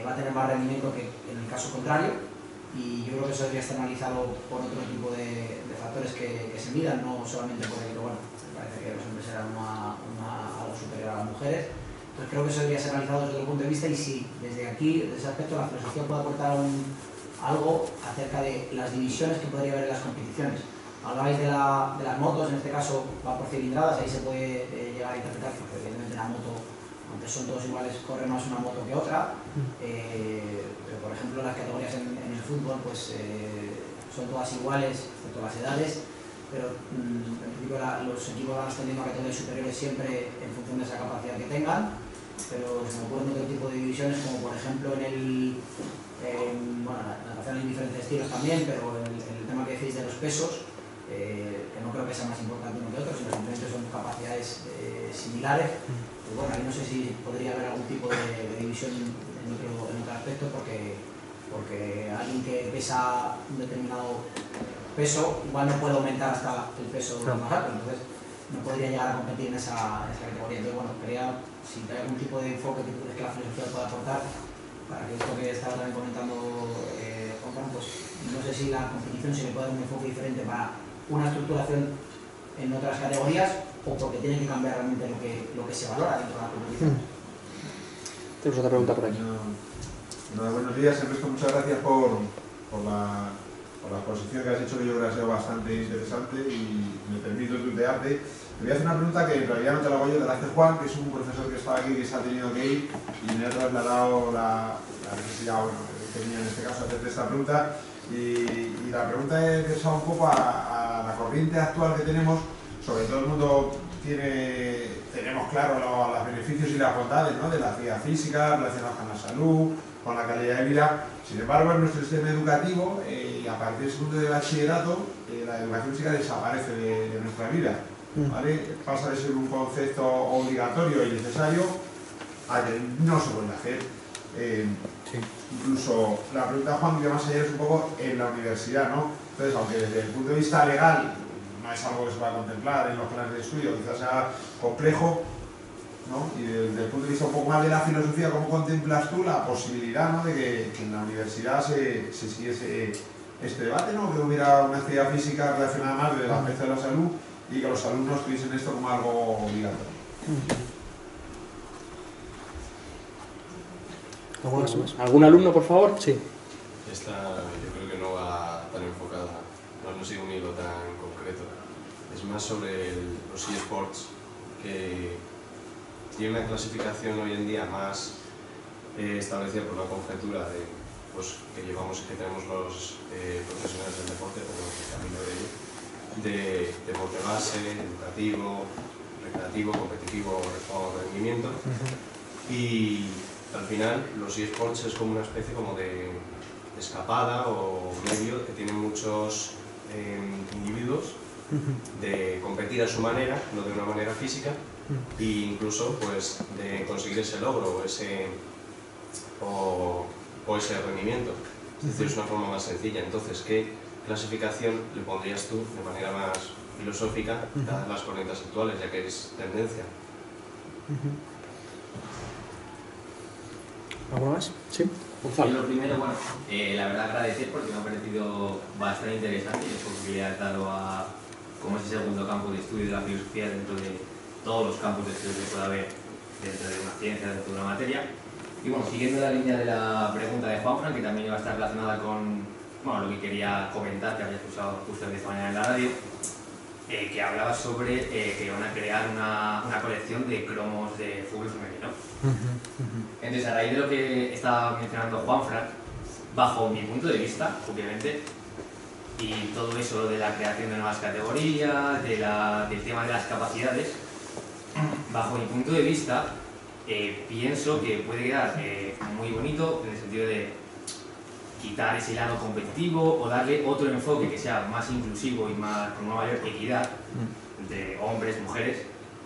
va a tener más rendimiento que en el caso contrario, y yo creo que eso debería estar analizado por otro tipo de factores que se midan, no solamente por el que, bueno, me parece que los hombres eran algo superior a las mujeres. Entonces creo que eso debería ser analizado desde otro punto de vista, y si desde aquí, desde ese aspecto, la filosofía puede aportar algo acerca de las divisiones que podría haber en las competiciones. Hablabais de las motos, en este caso va por cilindradas, ahí se puede llegar a interpretar, porque evidentemente la moto, aunque son todos iguales, corre más una moto que otra, pero por ejemplo las categorías en el fútbol pues son todas iguales, excepto las edades, pero en principio los equipos van ascendiendo a categorías superiores siempre en función de esa capacidad que tengan, pero se me ocurren otro tipo de divisiones, como por ejemplo bueno, la natación en diferentes estilos también, pero el tema que decís de los pesos, que no creo que sea más importante uno que otro, sino simplemente son capacidades similares. Y bueno, ahí no sé si podría haber algún tipo de división en otro aspecto, porque alguien que pesa un determinado peso igual no puede aumentar hasta el peso más alto, entonces no podría llegar a competir en esa categoría. Entonces, bueno, quería si hay algún tipo de enfoque que la filosofía pueda aportar, para que esto que estaba también comentando Juan, pues no sé si la competición se le puede dar un enfoque diferente para una estructuración en otras categorías, o porque tienen que cambiar realmente lo que se valora dentro de la competición. Tenemos otra pregunta por aquí. Buenos días, Ernesto, muchas gracias por la exposición que has hecho, que yo creo que ha sido bastante interesante, y me permito tutearte. Te voy a hacer una pregunta que en realidad no te la hago yo, te la hace Juan, que es un profesor que estaba aquí, que se ha tenido que ir, y me ha trasladado la necesidad, que tenía en este caso hacerte esta pregunta. Y la pregunta es pensada un poco a la corriente actual que tenemos. Sobre todo el mundo tenemos claro los beneficios y las bondades, ¿no?, de la actividad física relacionadas con la salud, con la calidad de vida. Sin embargo, en nuestro sistema educativo, a partir del segundo de bachillerato, la educación física desaparece de nuestra vida, ¿vale? Pasa de ser un concepto obligatorio y necesario a que no se vuelve a hacer. Sí. Incluso la pregunta de Juan, que más allá es un poco en la universidad, ¿no? Entonces, aunque desde el punto de vista legal no es algo que se va a contemplar en los planes de estudio, quizás sea complejo, ¿no? Y desde el punto de vista un poco más de la filosofía, ¿cómo contemplas tú la posibilidad, ¿no?, de que en la universidad se siguiese este debate, ¿no?, que hubiera una actividad física relacionada más del aspecto de la salud y que los alumnos tuviesen esto como algo obligatorio? ¿Algún alumno, por favor? Sí. Esta yo creo que no va tan enfocada, no sigue un hilo tan concreto. Es más sobre los eSports, que tiene una clasificación hoy en día más establecida por una conjetura de, pues, que tenemos los profesionales del deporte, o el camino de ello, de deporte base, educativo, recreativo, competitivo o rendimiento. Y al final los eSports es como una especie como de escapada o medio que tienen muchos individuos de competir a su manera, no de una manera física, e incluso pues de conseguir ese logro o ese rendimiento. Es decir, es una forma más sencilla. Entonces, ¿qué clasificación le pondrías tú de manera más filosófica dadas las corrientes actuales, ya que es tendencia? ¿Algo más? Sí. Yo lo primero, bueno, la verdad agradecer porque me ha parecido bastante interesante la posibilidad de darlo a como ese segundo campo de estudio de la filosofía dentro de todos los campos de estudio que pueda haber dentro de una ciencia, dentro de una materia. Y bueno, siguiendo la línea de la pregunta de Juanfran, que también iba a estar relacionada con lo que quería comentar, que había escuchado justo esta mañana en la radio, que hablaba sobre que van a crear una colección de cromos de fútbol femenino. Entonces, a raíz de lo que estaba mencionando Juanfran, bajo mi punto de vista, obviamente, y todo eso de la creación de nuevas categorías, del tema de las capacidades, bajo mi punto de vista, pienso que puede quedar muy bonito en el sentido de quitar ese lado competitivo o darle otro enfoque que sea más inclusivo y con una mayor equidad entre hombres, mujeres,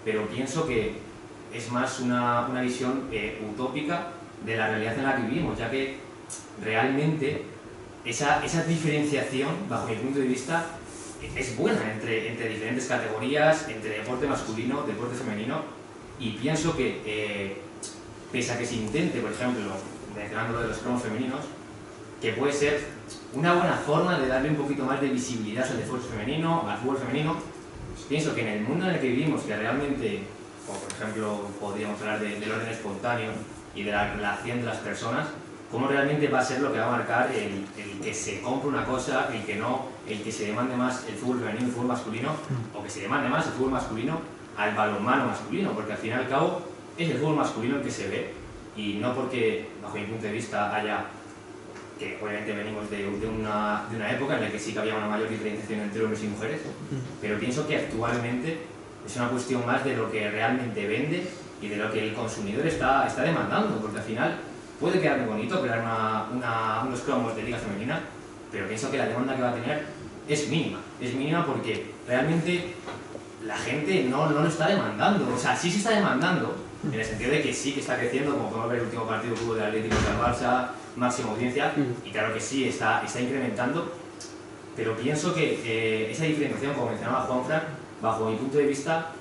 pero pienso que es más una visión utópica de la realidad en la que vivimos, ya que realmente esa diferenciación, bajo mi punto de vista, es buena entre diferentes categorías, entre deporte masculino, deporte femenino, y pienso que pese a que se intente, por ejemplo, mencionando lo de los cromos femeninos, que puede ser una buena forma de darle un poquito más de visibilidad al deporte femenino, al fútbol femenino, pienso que en el mundo en el que vivimos, que realmente, como por ejemplo podríamos hablar del orden espontáneo y de la relación de las personas, cómo realmente va a ser lo que va a marcar el que se compre una cosa, el que no, el que se demande más el fútbol femenino y el fútbol masculino, o que se demande más el fútbol masculino al balonmano masculino, porque al fin y al cabo es el fútbol masculino el que se ve, y no porque, bajo mi punto de vista, haya, que obviamente venimos de una época en la que sí que había una mayor diferenciación entre hombres y mujeres, pero pienso que actualmente es una cuestión más de lo que realmente vende y de lo que el consumidor está demandando, porque al final puede quedar muy bonito crear unos cromos de liga femenina, pero pienso que la demanda que va a tener es mínima porque realmente la gente no lo está demandando. O sea, sí se está demandando, en el sentido de que sí que está creciendo, como podemos ver el último partido que hubo del Atlético del Barça, máxima audiencia, y claro que sí, está incrementando, pero pienso que esa diferenciación, como mencionaba Juanfran, bajo mi punto de vista,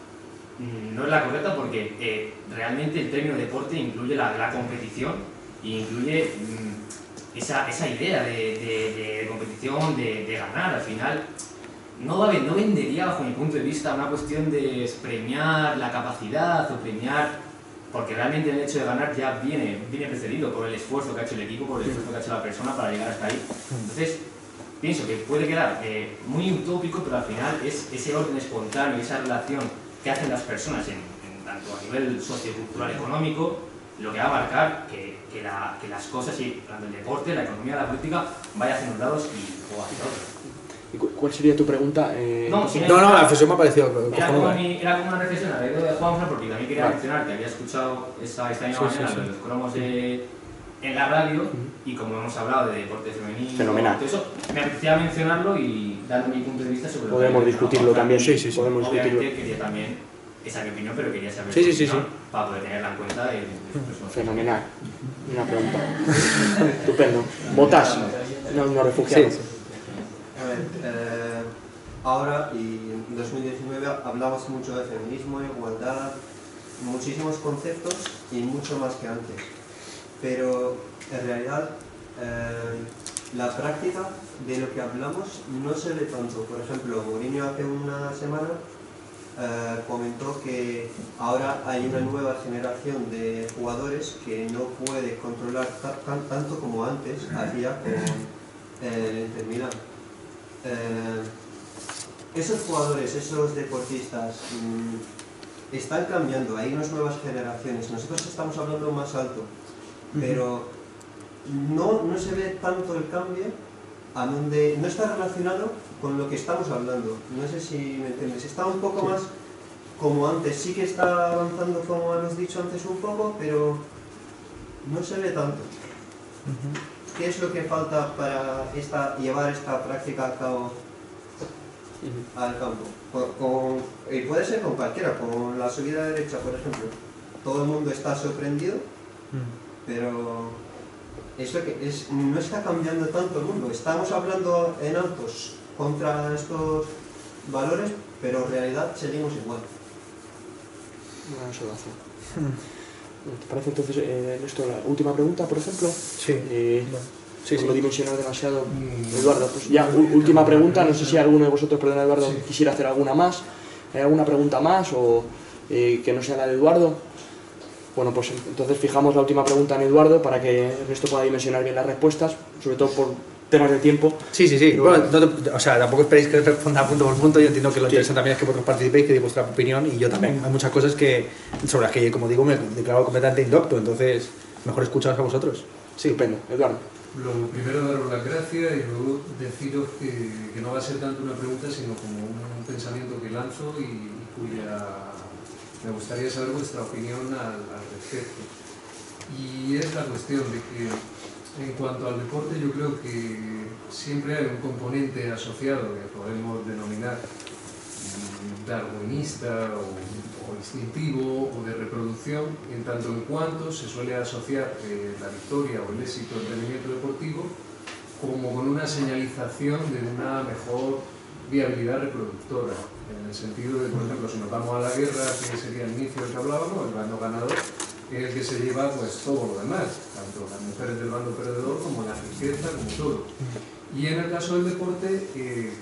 no es la correcta porque realmente el término deporte incluye la competición e incluye esa idea de competición, de ganar. Al final, no vendería, bajo mi punto de vista, una cuestión de premiar la capacidad o premiar, porque realmente el hecho de ganar ya viene precedido por el esfuerzo que ha hecho el equipo, por el esfuerzo que ha hecho la persona para llegar hasta ahí. Entonces, pienso que puede quedar muy utópico, pero al final es ese orden espontáneo, esa relación que hacen las personas, tanto a nivel sociocultural económico, lo que va a marcar que las cosas, y tanto el deporte, la economía, la política, vaya hacia unos lados o hacia otros. ¿Y cuál sería tu pregunta? No, la reflexión me ha parecido... Era como una reflexión a la idea de Juanfran, porque también quería mencionar que había escuchado esta misma mañana los cromos en la radio, y como hemos hablado de deporte femenino, fenomenal. Todo eso, me apetecía mencionarlo y dando mi punto de vista sobre podemos discutirlo también. Sí, podemos obviamente discutirlo. quería también esa mi opinión, pero quería saber para poder tenerla en cuenta en fenomenal. Una pregunta. Estupendo. ¿Votas? No refugiados. Sí. A ver, ahora y en 2019 hablamos mucho de feminismo, igualdad, muchísimos conceptos y mucho más que antes. Pero en realidad la práctica de lo que hablamos no se ve tanto. Por ejemplo, Mourinho hace una semana comentó que ahora hay una nueva generación de jugadores que no puede controlar tanto como antes hacía con el Inter Milán. Esos jugadores, esos deportistas están cambiando, hay unas nuevas generaciones. Nosotros estamos hablando más alto, pero no se ve tanto el cambio a donde no está relacionado con lo que estamos hablando. No sé si me entiendes, está un poco más como antes, sí que está avanzando como hemos dicho antes un poco, pero no se ve tanto. ¿Qué es lo que falta para llevar esta práctica a cabo al campo? Y puede ser con cualquiera, con la subida derecha, por ejemplo. Todo el mundo está sorprendido, pero no está cambiando tanto el mundo. Estamos hablando en altos contra estos valores, pero en realidad seguimos igual. Buena observación. ¿Te parece entonces esto la última pregunta, por ejemplo? Sí. No dimensionar demasiado. Eduardo, pues ya, última pregunta. No sé si alguno de vosotros, perdón Eduardo, quisiera hacer alguna más. ¿Hay alguna pregunta más o que no sea la de Eduardo? Bueno, pues entonces fijamos la última pregunta en Eduardo para que Ernesto pueda dimensionar bien las respuestas, sobre todo por temas de tiempo. Sí. Bueno, tampoco esperéis que responda punto por punto. Yo entiendo que lo interesante también es que vosotros participéis, que deis vuestra opinión, y yo también. Hay muchas cosas sobre las que, como digo, me declaro completamente indocto, entonces mejor escucharos a vosotros. Sí, estupendo. Eduardo. Lo primero, daros las gracias y luego deciros que no va a ser tanto una pregunta, sino como un pensamiento que lanzo y cuya me gustaría saber vuestra opinión al respecto. Y es la cuestión de que, en cuanto al deporte, yo creo que siempre hay un componente asociado que podemos denominar darwinista o instintivo o de reproducción, en tanto en cuanto se suele asociar la victoria o el éxito del rendimiento deportivo como con una señalización de una mejor viabilidad reproductora, en el sentido de, por ejemplo, si nos vamos a la guerra, que sería el inicio del que hablábamos, el bando ganador es el que se lleva pues todo lo demás, tanto las mujeres del bando perdedor como la riqueza, como todo. Y en el caso del deporte,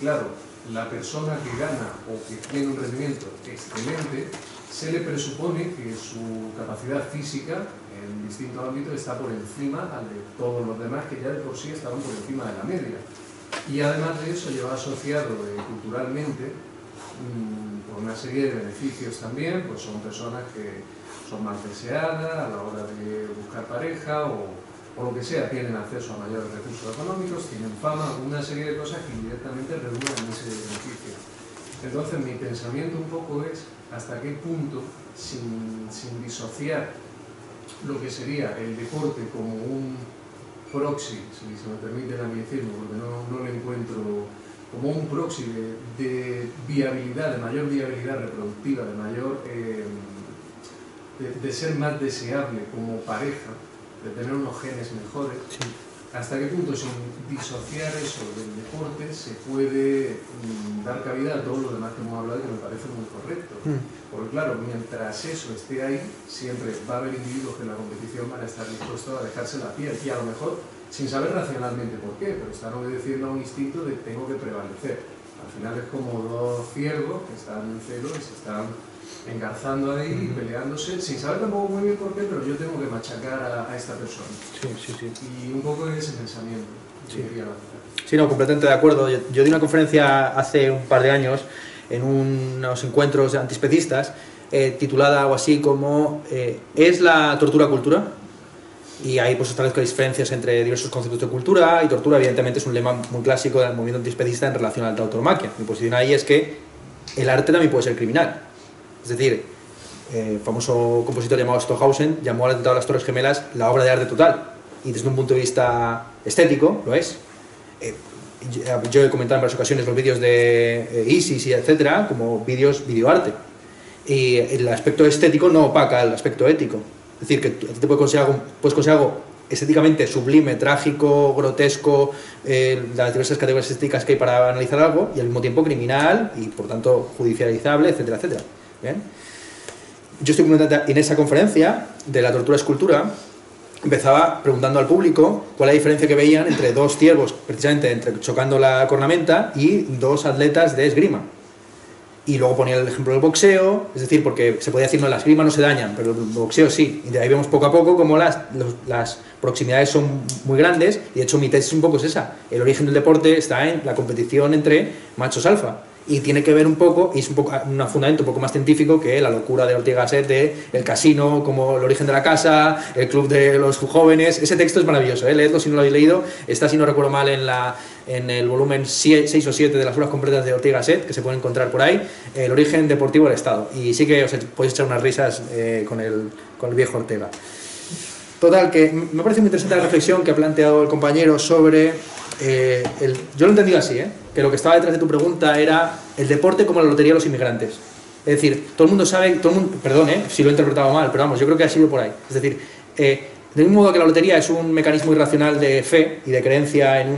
claro, la persona que gana o que tiene un rendimiento excelente, se le presupone que su capacidad física en distintos ámbitos está por encima de todos los demás que ya de por sí estaban por encima de la media. Y además de eso lleva asociado culturalmente por una serie de beneficios también, pues son personas que son más deseadas a la hora de buscar pareja o lo que sea, tienen acceso a mayores recursos económicos, tienen fama, una serie de cosas que indirectamente redundan en ese beneficio. Entonces mi pensamiento un poco es hasta qué punto, sin disociar lo que sería el deporte como un proxy, si se me permite a mí decirlo, porque no le encuentro, como un proxy de viabilidad, de mayor viabilidad reproductiva, de mayor de ser más deseable como pareja, de tener unos genes mejores, hasta qué punto, sin disociar eso del deporte, se puede dar cabida a todo lo demás que hemos hablado, que me parece muy correcto. Porque claro, mientras eso esté ahí, siempre va a haber individuos que en la competición van a estar dispuestos a dejarse la piel, y a lo mejor sin saber racionalmente por qué, pero están obedeciendo a un instinto de tengo que prevalecer. Al final es como dos ciervos que están en celo y se están engarzando ahí, peleándose, sin saber tampoco muy bien por qué, pero yo tengo que machacar a esta persona. Sí. Y un poco ese pensamiento. Sí. Sí, no, completamente de acuerdo. Yo di una conferencia hace un par de años en unos encuentros antiespecistas titulada algo así como ¿es la tortura cultura? Y ahí pues establezco diferencias entre diversos conceptos de cultura, y tortura evidentemente es un lema muy clásico del movimiento antiespecista en relación a la tautomaquia. Mi posición ahí es que el arte también puede ser criminal. Es decir, el famoso compositor llamado Stockhausen llamó al atentado de las Torres Gemelas la obra de arte total, y desde un punto de vista estético lo es. Yo he comentado en varias ocasiones los vídeos de ISIS y etcétera como videoarte, y el aspecto estético no opaca el aspecto ético. Es decir, que te puedes conseguir algo estéticamente sublime, trágico, grotesco, las diversas categorías estéticas que hay para analizar algo, y al mismo tiempo criminal y por tanto judicializable, etcétera, etcétera. ¿Bien? Yo estoy en esa conferencia de la tortura escultura. Empezaba preguntando al público cuál es la diferencia que veían entre dos ciervos, precisamente chocando la cornamenta, y dos atletas de esgrima. Y luego ponía el ejemplo del boxeo, es decir, porque se podía decir, no, la esgrima no se dañan, pero el boxeo sí. Y de ahí vemos poco a poco cómo las proximidades son muy grandes, y de hecho mi tesis un poco es esa. El origen del deporte está en la competición entre machos alfa. Y tiene que ver un poco, y es un fundamento un poco más científico que la locura de Ortega y Gasset de el casino como el origen de la casa, el club de los jóvenes. Ese texto es maravilloso, leedlo si no lo habéis leído. Está, si no recuerdo mal, en el volumen 6 o 7 de las obras completas de Ortega y Gasset, que se pueden encontrar por ahí, el origen deportivo del Estado. Y sí que os podéis echar unas risas con el viejo Ortega. Total, que me parece muy interesante la reflexión que ha planteado el compañero sobre... yo lo he entendido así, que lo que estaba detrás de tu pregunta era el deporte como la lotería de los inmigrantes. Es decir, todo el mundo sabe, perdón si lo he interpretado mal, pero vamos, yo creo que ha sido por ahí. Es decir, del mismo modo que la lotería es un mecanismo irracional de fe y de creencia en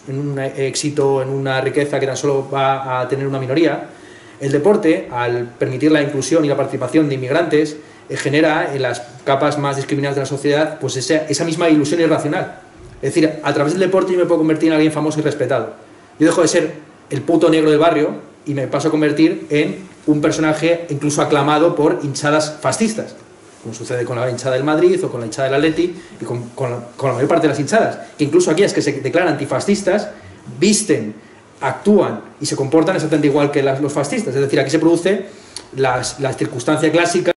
un éxito, en una riqueza que tan solo va a tener una minoría, el deporte, al permitir la inclusión y la participación de inmigrantes, genera en las capas más discriminadas de la sociedad pues esa misma ilusión irracional. Es decir, a través del deporte yo me puedo convertir en alguien famoso y respetado. Yo dejo de ser el puto negro del barrio y me paso a convertir en un personaje incluso aclamado por hinchadas fascistas, como sucede con la hinchada del Madrid o con la hinchada del Atleti y con la mayor parte de las hinchadas, que incluso aquellas que se declaran antifascistas visten, actúan y se comportan exactamente igual que los fascistas. Es decir, aquí se produce la circunstancia clásica